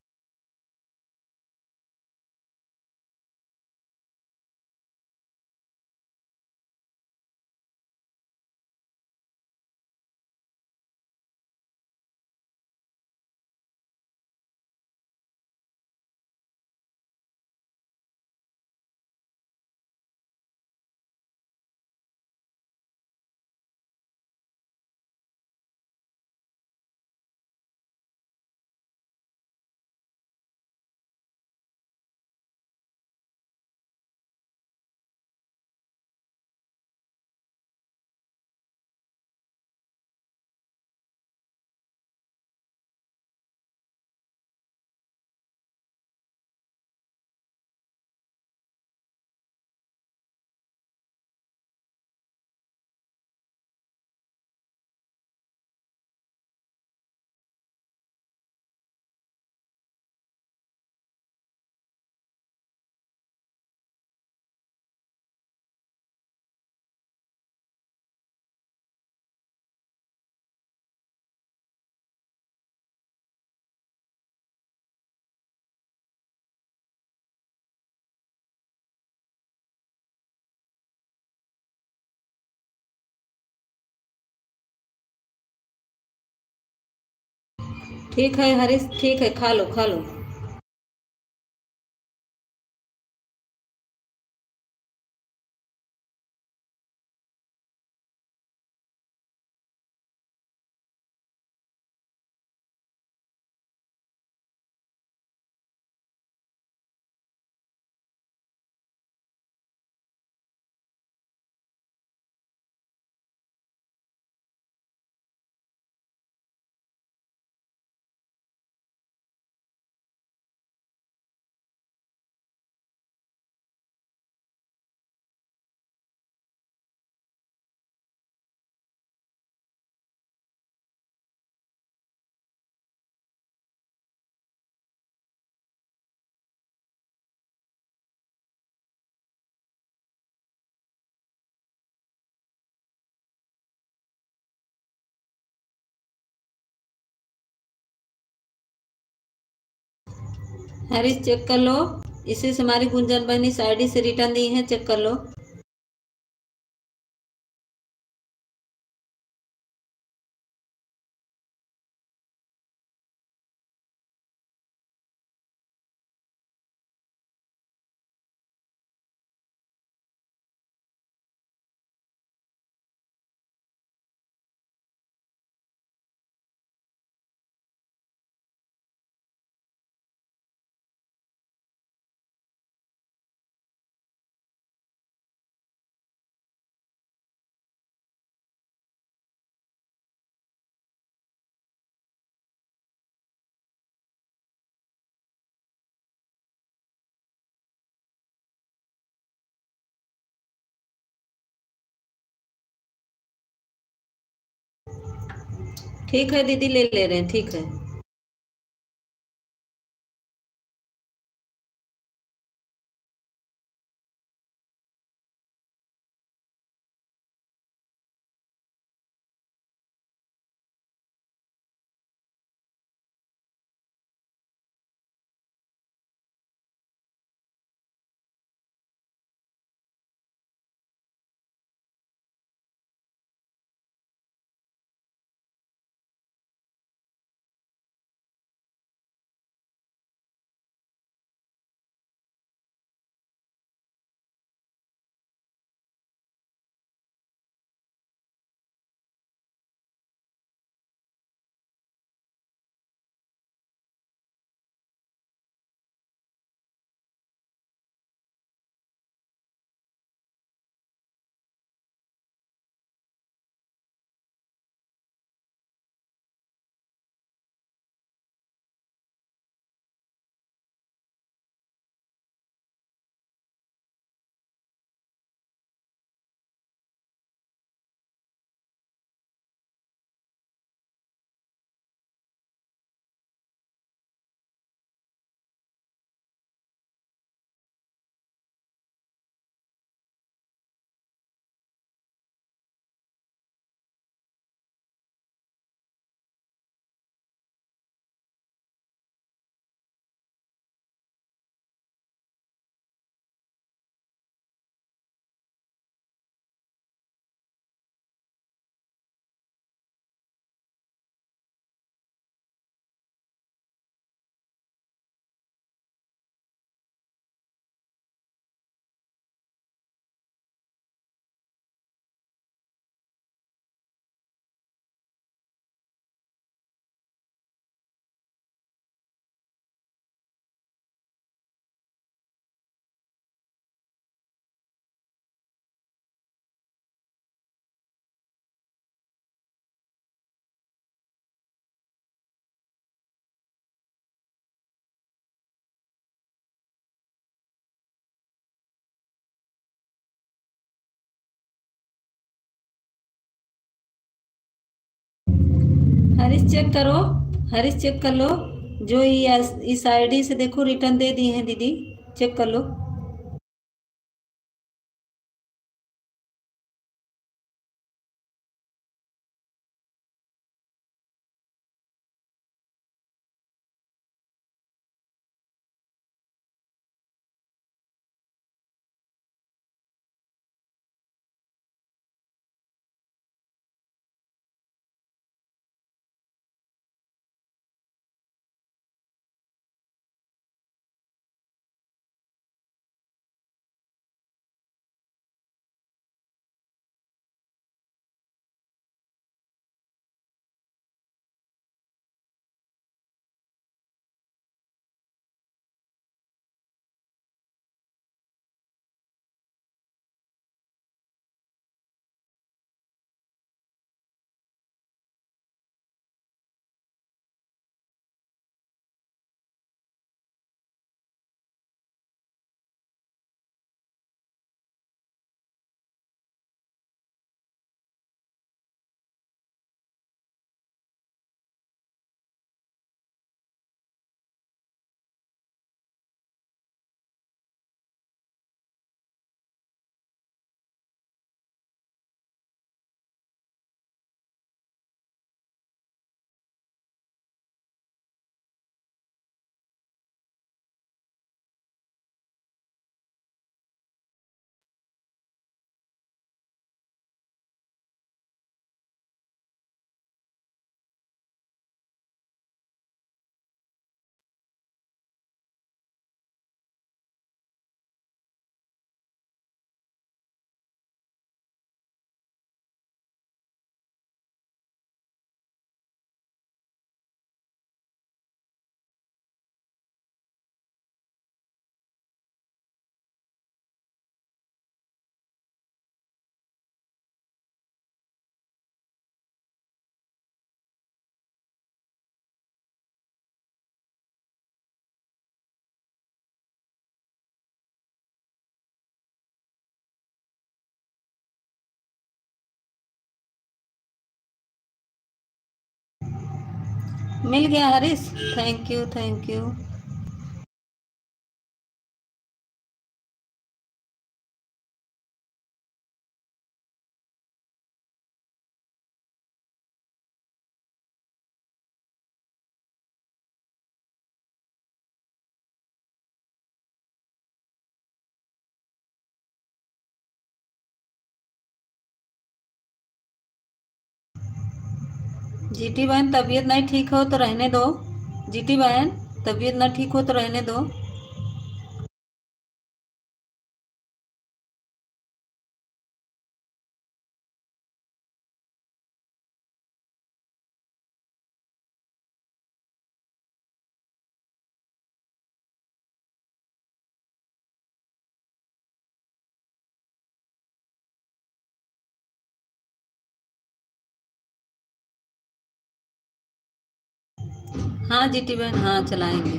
ठीक है हरीश, ठीक है, खा लो खा लो। हरीश चेक कर लो, इसी से हमारी गुंजन बहन इस आईडी से रिटर्न दी है, चेक कर लो। ठीक है दीदी, ले ले रहे हैं, ठीक है। हरीश चेक करो, हरीश चेक कर लो। जो ये इस आईडी से देखो रिटर्न दे दिए हैं दीदी, चेक कर लो। मिल गया Harish, thank you thank you. GT बहन तबीयत नहीं ठीक हो तो रहने दो। जीटी बहन तबीयत ना ठीक हो तो रहने दो। हाँ जीटी बहन, हाँ चलाएंगे।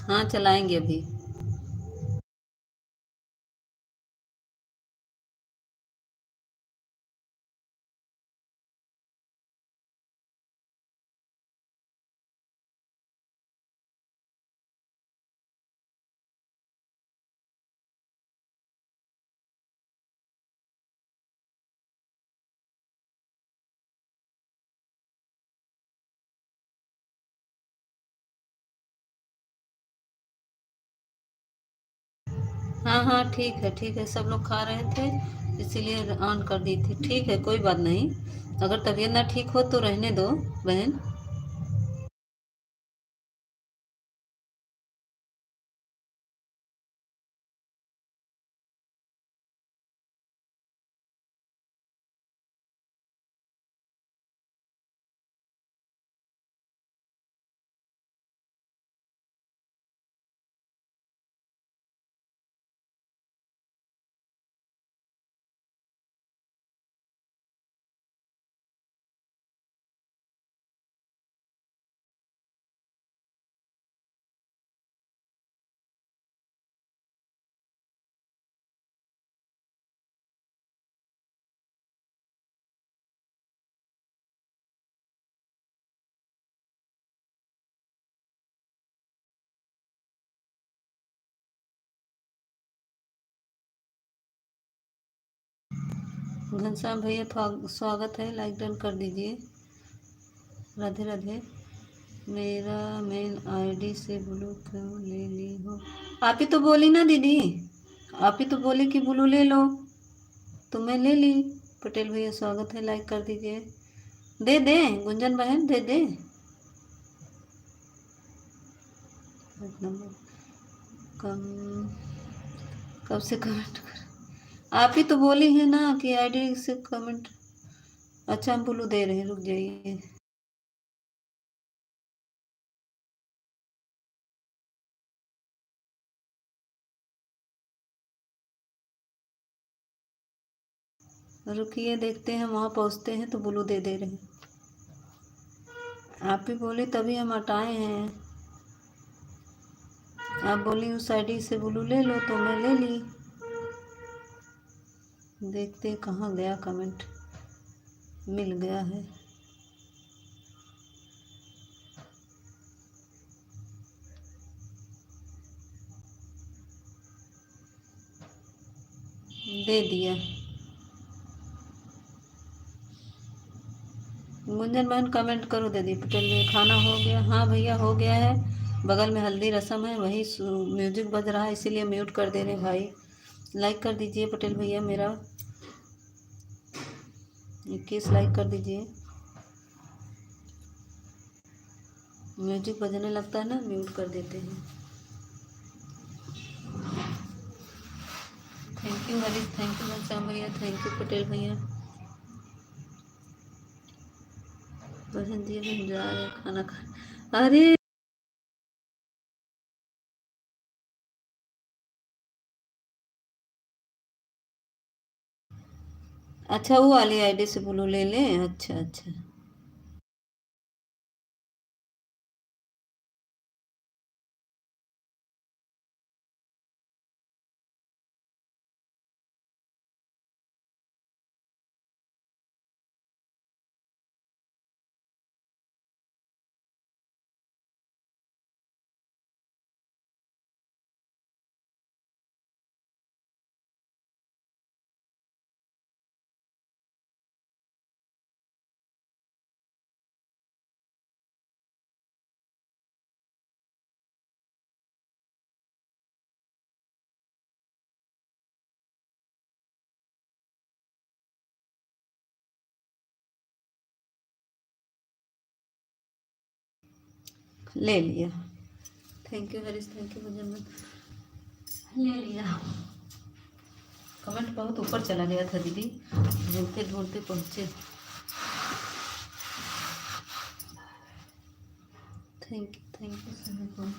हाँ चलाएंगे अभी। हाँ हाँ ठीक है, सब लोग खा रहे थे इसीलिए ऑन कर दी थी। ठीक है कोई बात नहीं, अगर तबीयत ना ठीक हो तो रहने दो बहन। घनश्याम भैया स्वागत है, लाइक डन कर दीजिए। राधे राधे। मेरा मेन आईडी से ब्लू क्यों ले ली हो? आप ही तो बोली ना दीदी, आप ही तो बोली कि ब्लू ले लो, तो मैं ले ली। पटेल भैया स्वागत है, लाइक कर दीजिए। दे दे गुंजन बहन, दे दे। कम कब से कमेंट कर, आप ही तो बोली है ना कि आईडी से कमेंट। अच्छा हम ब्लू दे रहे हैं, रुक जाइए। रुकिए, देखते हैं, वहाँ पहुँचते हैं तो ब्लू दे दे रहे हैं। आप ही बोली तभी हम हटाए हैं। आप बोली उस आईडी से ब्लू ले लो, तो मैं ले ली। देखते हैं कहाँ गया कमेंट। मिल गया है। दे दिया। गुंजन बहन कमेंट करो दीदी। पटेल भैया खाना हो गया? हाँ भैया हो गया है। बगल में हल्दी रसम है, वही म्यूजिक बज रहा है, इसीलिए म्यूट कर दे रहे भाई। लाइक कर दीजिए पटेल भैया, मेरा 21 लाइक कर दीजिए। म्यूजिक बजने लगता है ना, म्यूट कर देते हैं। Thank you Harish, thank you Ghanshyam भैया, थैंक यू पटेल भैया। बहन जी हम जा रहे खाना खा। अरे अच्छा, वो वाली आईडी से ब्लू ले लें। अच्छा अच्छा। ले लिया। Thank you Harish, thank you मुझे ले लिया। कमेंट बहुत ऊपर चला गया था दीदी, ढूंढते ढूंढते पहुँचे। थैंक यू सभी को।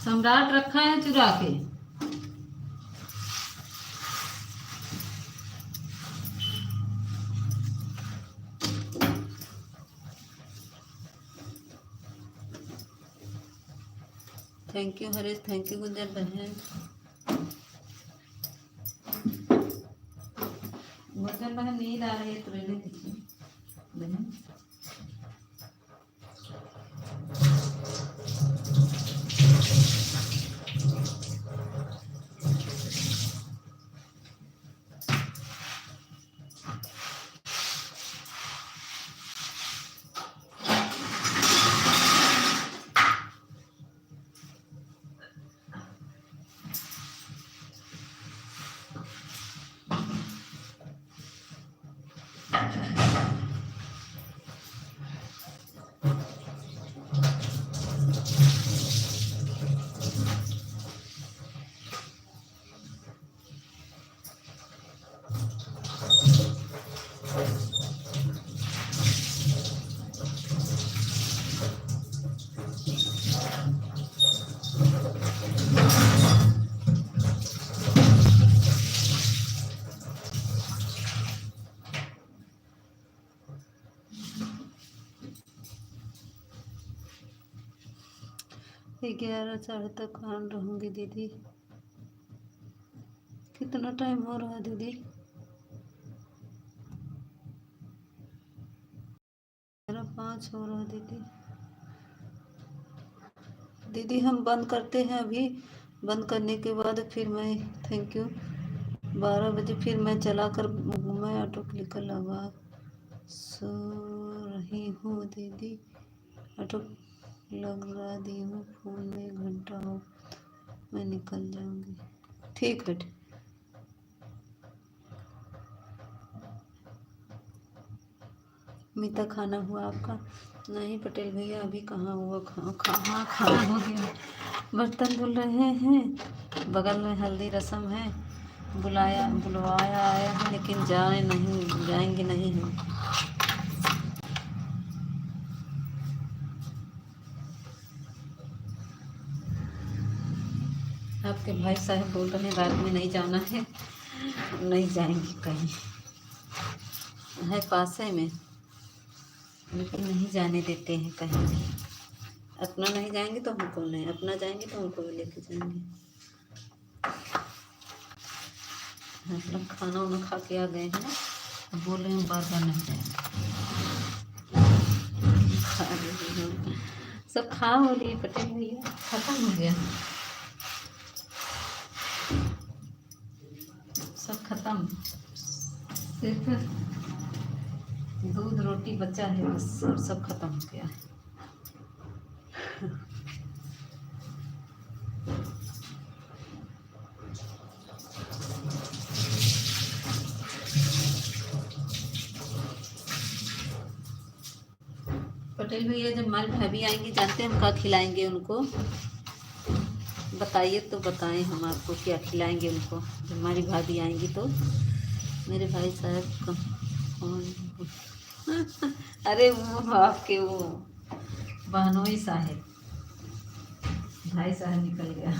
सम्राट रखा है चुरा के। Thank you Harish, thank you Gunjan बहन। गुंजन बहन नींद आ रही है तो रहने दीजिए बहन। 11 साढ़े तक ऑन रहूँगी दीदी। कितना टाइम हो रहा है दीदी? 5 हो रहा है दीदी। दीदी हम बंद करते हैं अभी। बंद करने के बाद फिर मैं, थैंक यू, 12 बजे फिर मैं चला कर, मैं ऑटो क्लिकर लगा सो रही हूँ दीदी। ऑटो लगा दी हूँ, फ़ोन में घंटा हो, मैं निकल जाऊँगी। ठीक है। मीता खाना हुआ आपका? नहीं पटेल भैया अभी कहाँ हुआ, कहाँ खाना हो गया। बर्तन धुल रहे हैं, बगल में हल्दी रस्म है, बुलवाया आया है, लेकिन जाएंगे नहीं हम। आपके भाई साहब बोल रहे हैं रात में नहीं जाना है। नहीं जाएंगे कहीं, है पासे में, लेकिन नहीं जाने देते हैं कहीं भी। अपना नहीं जाएंगे तो हमको नहीं, अपना जाएंगे तो हमको भी लेके जाएंगे। हम लोग खाना वाना खा के आ गए हैं ना, तो बोल रहे हैं बार बार नहीं जाएंगे। खा रहे हैं। सब खा हो लिए पटेल भैया, खत्म हो गया सब, खत्म। सिर्फ दूध रोटी बचा है बस, और सब खत्म हो गया है। पटेल भैया जब हमारी भाभी आएंगी, जानते हैं हम क्या खिलाएंगे उनको? बताइए तो बताएं, हम आपको क्या खिलाएंगे उनको जब हमारी भाभी आएंगी तो। मेरे भाई साहब का कौन? अरे वो आपके वो बहनोई साहब, भाई साहब निकल गया।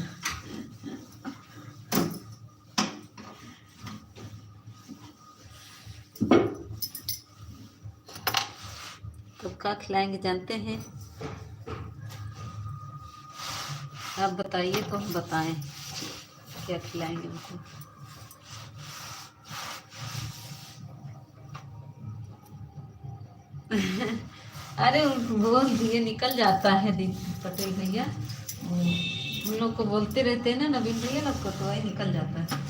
तो क्या खिलाएंगे जानते हैं? आप बताइए तो हम बताएं क्या खिलाएंगे उनको। अरे बोल दिए निकल जाता है दीदी पटेल भैया, उन लोग को बोलते रहते हैं ना नवीन भैया लोग को, तो वही निकल जाता है।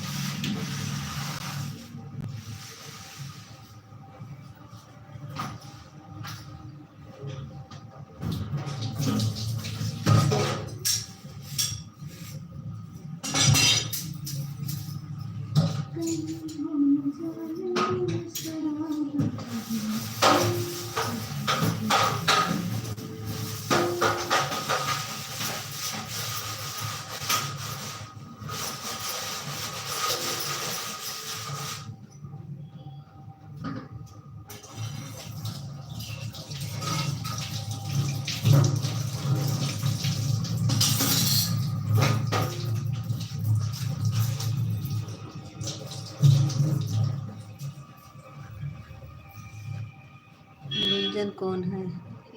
गुंजन कौन है?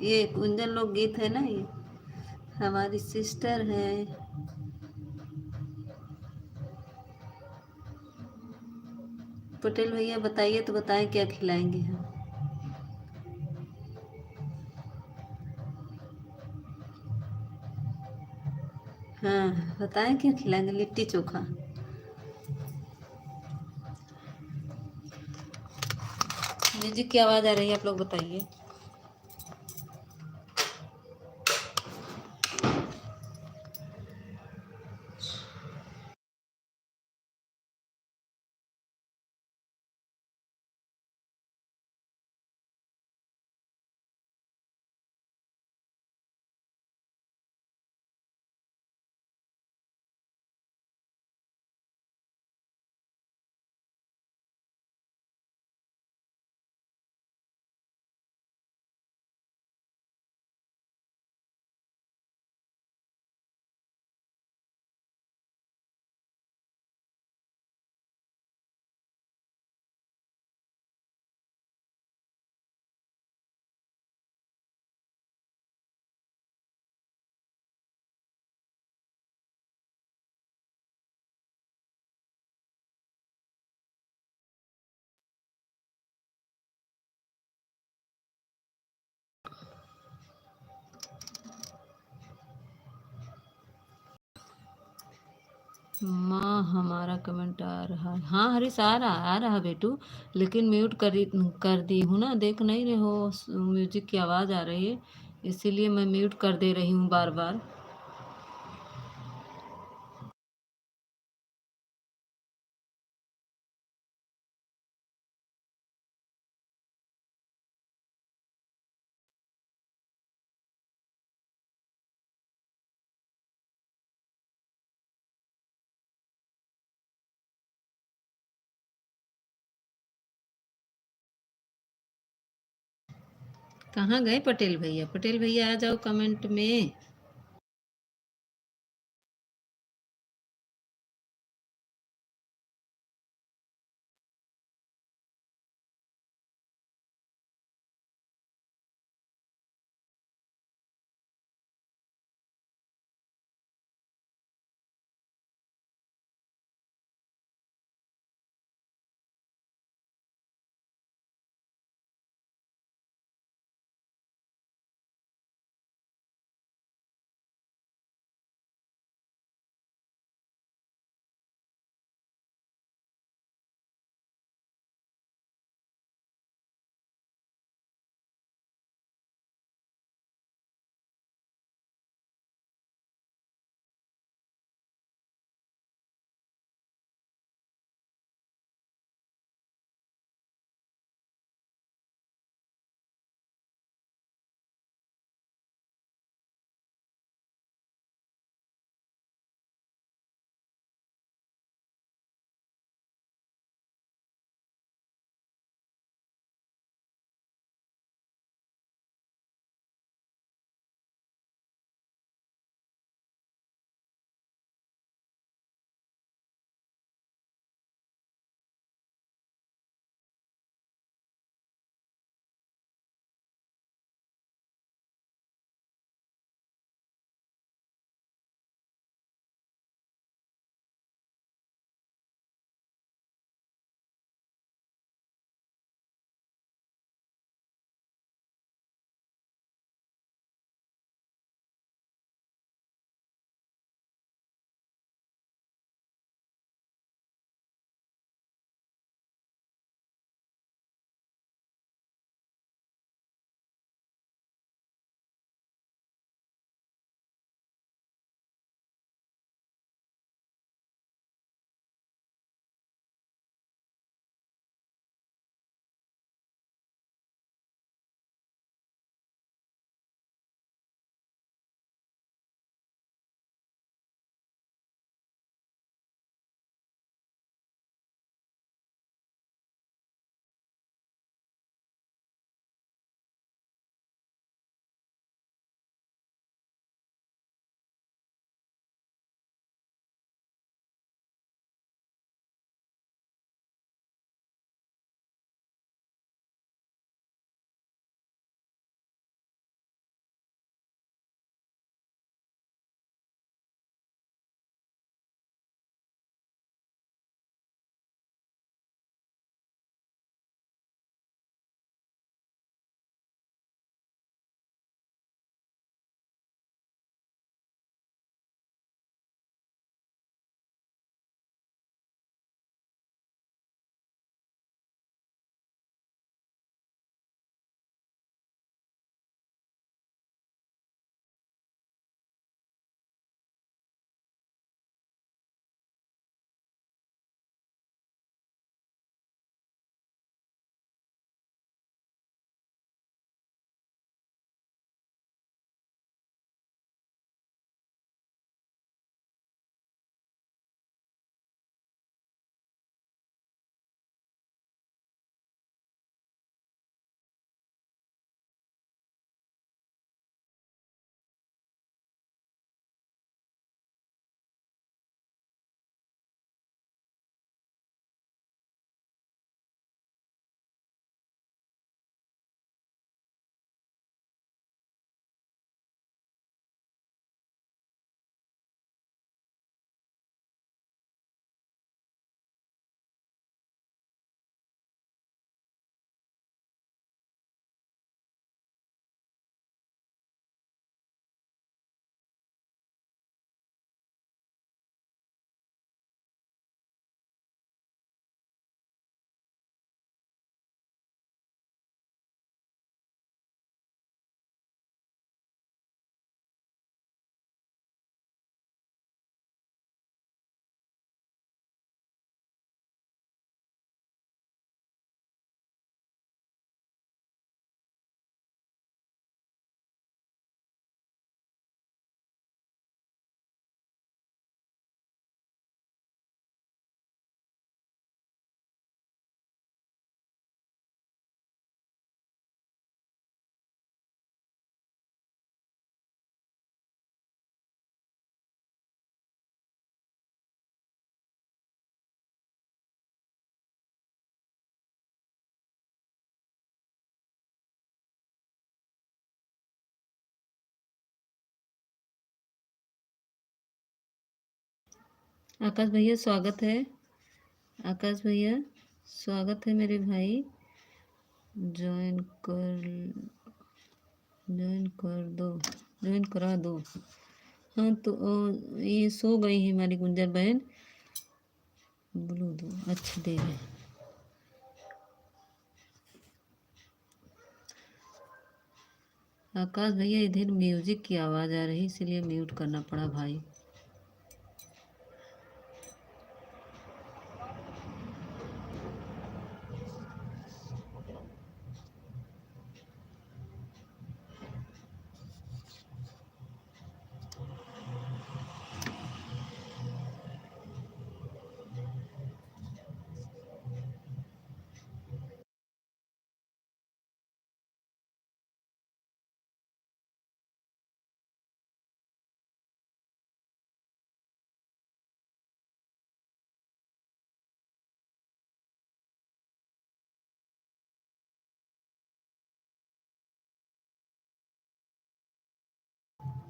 ये गुंजन लोग गीत है ना, ये हमारी सिस्टर है। पटेल भैया बताइए तो बताएं क्या खिलाएंगे हम। हाँ बताएं क्या खिलाएंगे। लिट्टी चोखा। म्यूजिक की आवाज़ आ रही है, आप लोग बताइए। माँ हमारा कमेंट आ रहा है। हाँ हरीश आ रहा बेटू, लेकिन म्यूट कर दी हूँ ना, देख नहीं रहे हो म्यूजिक की आवाज़ आ रही है, इसीलिए मैं म्यूट कर दे रही हूँ बार बार। कहाँ गए पटेल भैया? पटेल भैया आ जाओ कमेंट में। आकाश भैया स्वागत है। आकाश भैया स्वागत है मेरे भाई। ज्वाइन कर ज्वाइन कर दो, ज्वाइन करा दो। हाँ तो ये सो गई है हमारी गुंजर बहन। ब्लू दो, अच्छा दे रहे। आकाश भैया इधर म्यूजिक की आवाज़ आ रही, इसलिए म्यूट करना पड़ा भाई।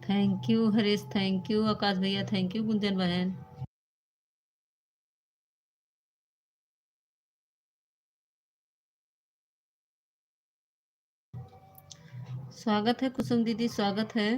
Thank you Harish, thank you Akash भैया, थैंक यू गुंजन बहन। स्वागत है कुसुम दीदी, स्वागत है।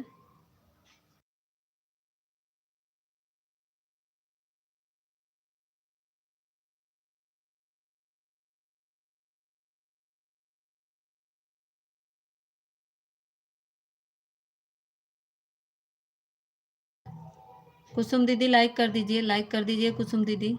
कुसुम दीदी लाइक कर दीजिए, लाइक कर दीजिए कुसुम दीदी।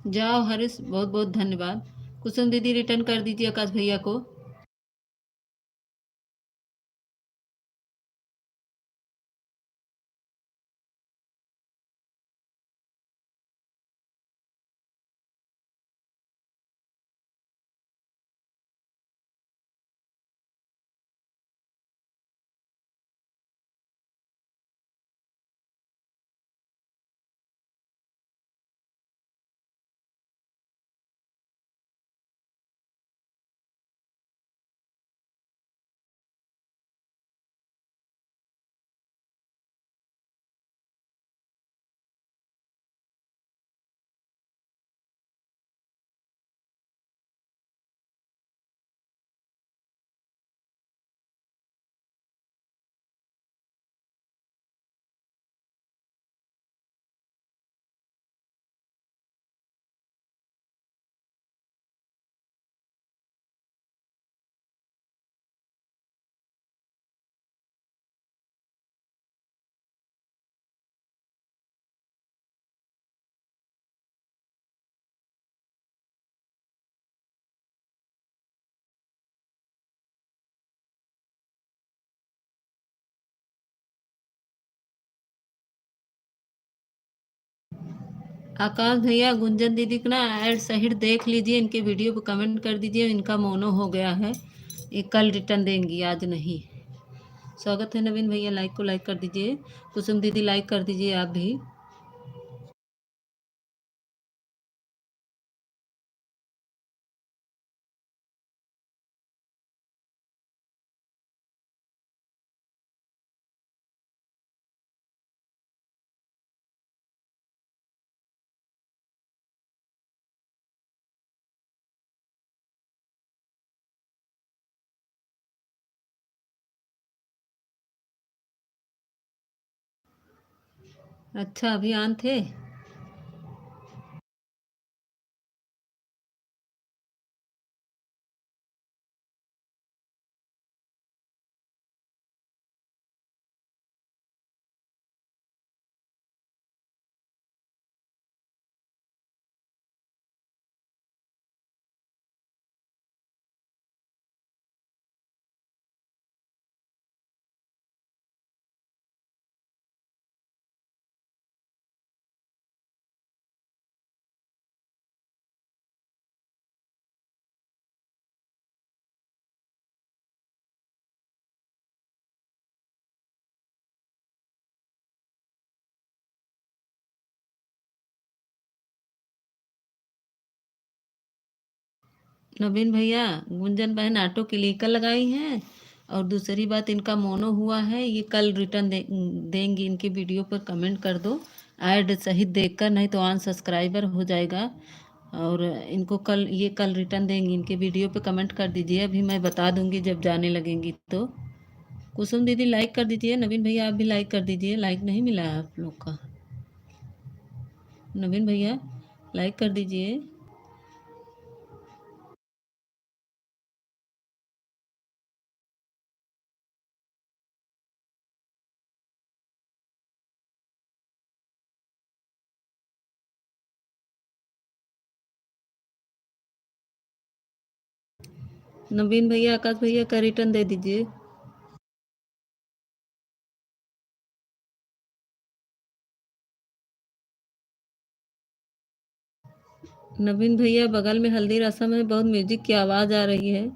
जाओ हरीश, बहुत बहुत धन्यवाद। कुसुम दीदी रिटर्न कर दीजिए आकाश भैया को। आकाश भैया गुंजन दीदी को ना ऐड सहित देख लीजिए, इनके वीडियो पर कमेंट कर दीजिए। इनका मोनो हो गया है, ये कल रिटर्न देंगी, आज नहीं। स्वागत है नवीन भैया, लाइक को लाइक कर दीजिए। कुसुम दीदी लाइक कर दीजिए आप भी। अच्छा अभी ऑन थे। नवीन भैया, गुंजन बहन ऑटो क्लिकर लगाई हैं, और दूसरी बात इनका मोनो हुआ है, ये कल रिटर्न देंगी। इनकी वीडियो पर कमेंट कर दो ऐड सहित देखकर, नहीं तो अनसब्सक्राइबर हो जाएगा। और इनको कल रिटर्न देंगी। इनके वीडियो पे कमेंट कर दीजिए, अभी मैं बता दूंगी जब जाने लगेंगी तो। कुसुम दीदी लाइक कर दीजिए, नवीन भैया आप भी लाइक कर दीजिए, लाइक नहीं मिला है आप लोग का। नवीन भैया लाइक कर दीजिए। नवीन भैया, आकाश भैया का रिटर्न दे दीजिए। नवीन भैया, बगल में हल्दी रसम है, बहुत म्यूजिक की आवाज़ आ रही है।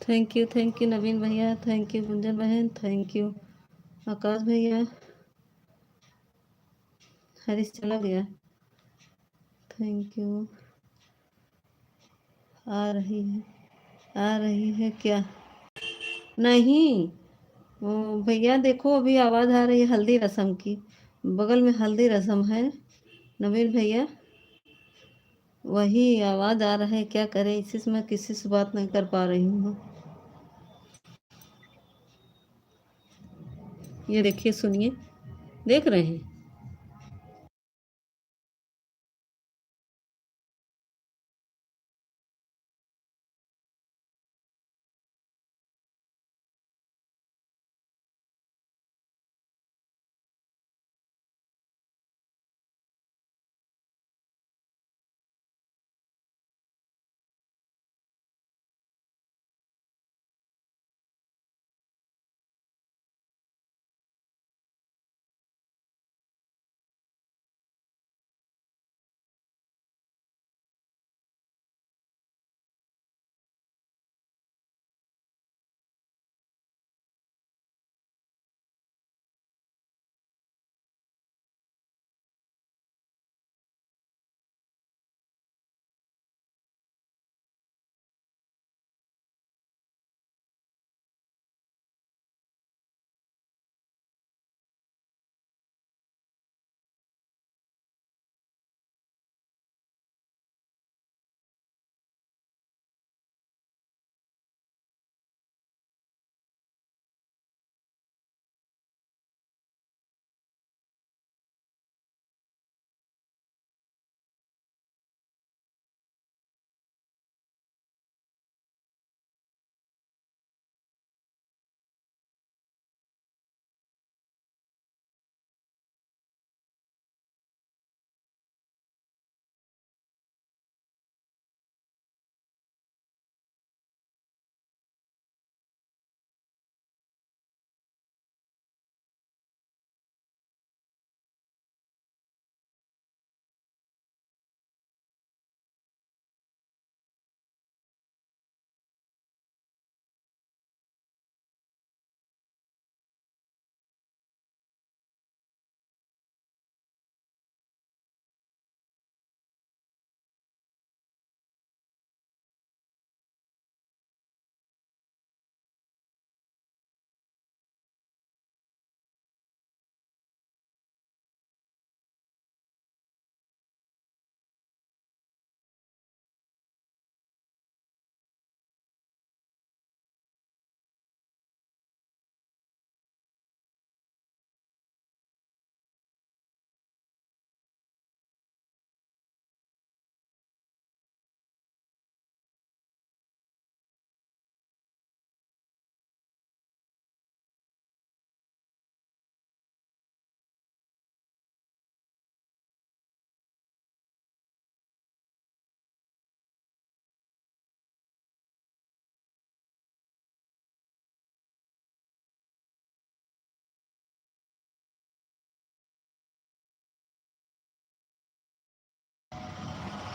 थैंक यू नवीन भैया, थैंक यू गुंजन बहन, थैंक यू आकाश भैया। हरीश चला गया। Thank you. आ रही है क्या? नहीं। भैया देखो, अभी आवाज़ आ रही है हल्दी रसम की, बगल में हल्दी रसम है। नवीन भैया, वही आवाज़ आ रहा है, क्या करें, इसी से मैं किसी से बात नहीं कर पा रही हूँ। ये देखिए, सुनिए, देख रहे हैं।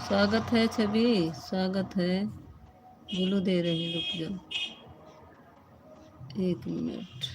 स्वागत है छवि, स्वागत है। बोलो दे रही, रुक जाओ 1 मिनट।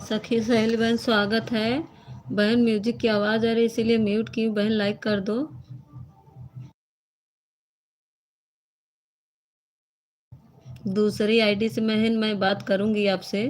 सखी सहेली बहन स्वागत है। बहन म्यूजिक की आवाज़ आ रही है इसीलिए म्यूट की हूँ। बहन लाइक कर दो। दूसरी आईडी से बहन मैं बात करूंगी आपसे।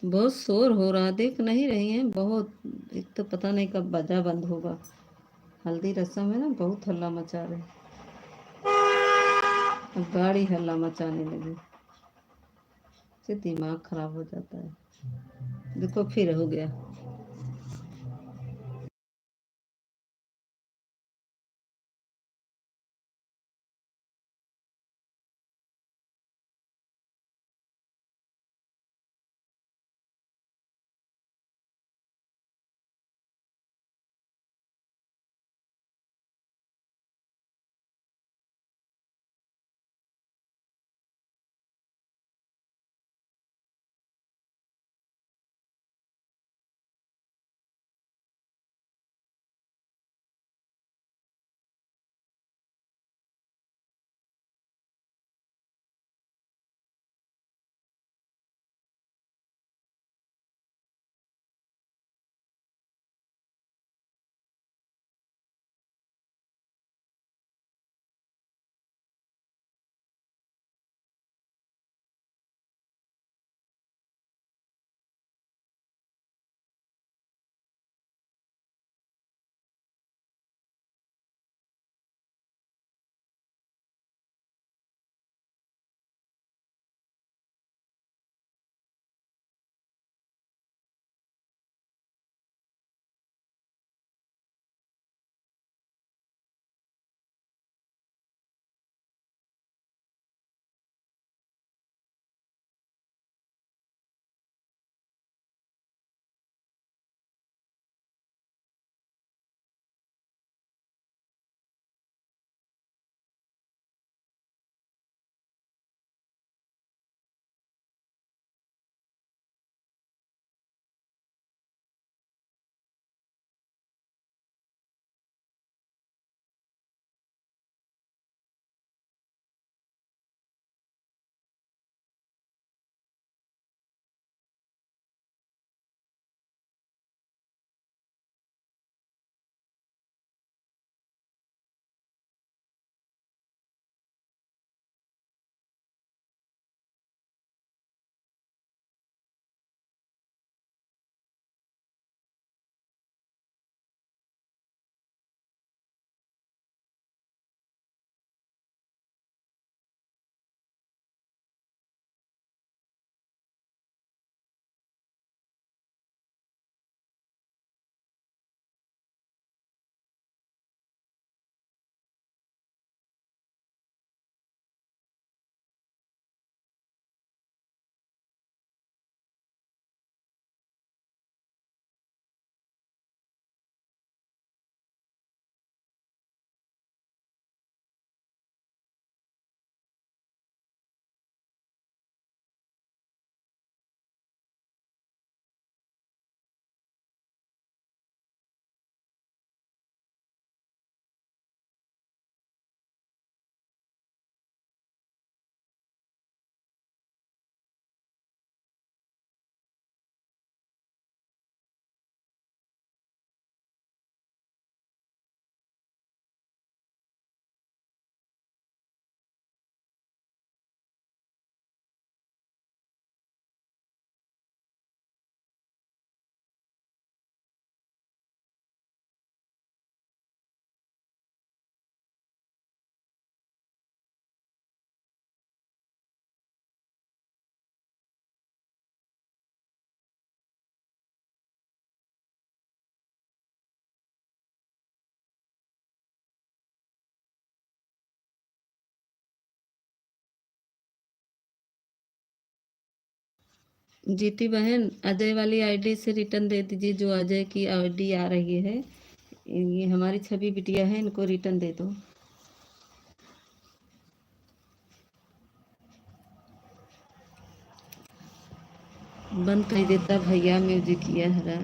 बहुत शोर हो रहा, देख नहीं रही हैं बहुत। एक तो पता नहीं कब बाजा बंद होगा। हल्दी रस्म है ना, बहुत हल्ला मचा रहे। अब गाड़ी हल्ला मचाने लगी, से दिमाग खराब हो जाता है। देखो फिर हो गया। जीती बहन, अजय वाली आईडी से रिटर्न दे दीजिए, जो अजय की आईडी आ रही है। ये हमारी छवि बिटिया है, इनको रिटर्न दे दो। बंद कर देता भैया म्यूजिक ये हरा।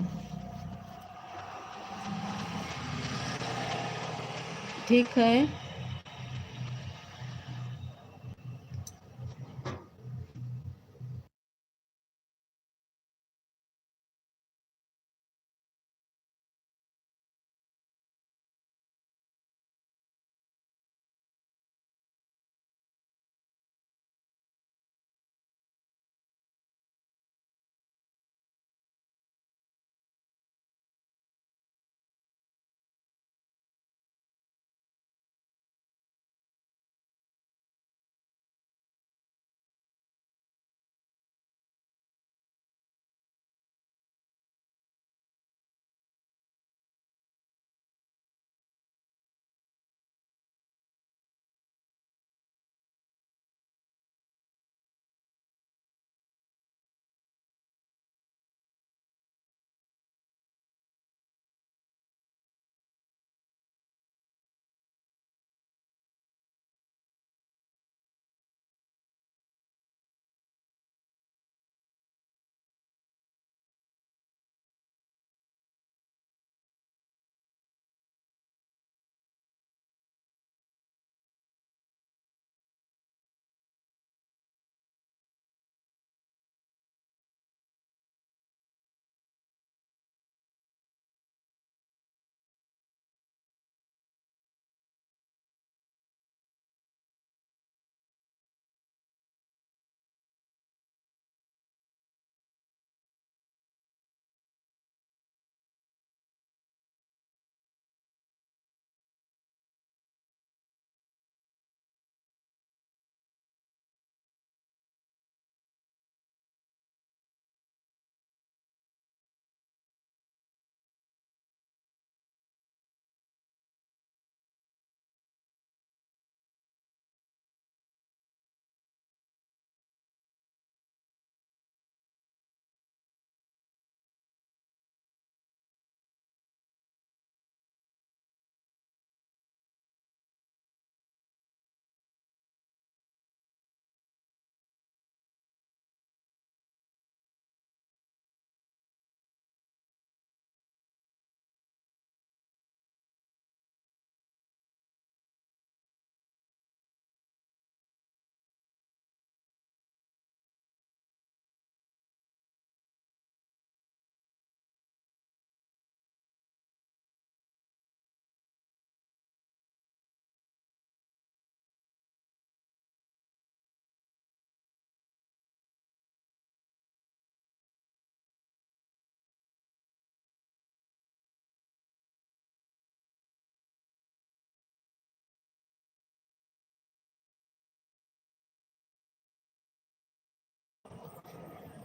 ठीक है।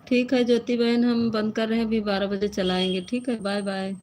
ठीक है ज्योति बहन, हम बंद कर रहे हैं, अभी 12 बजे चलाएंगे। ठीक है, बाय बाय।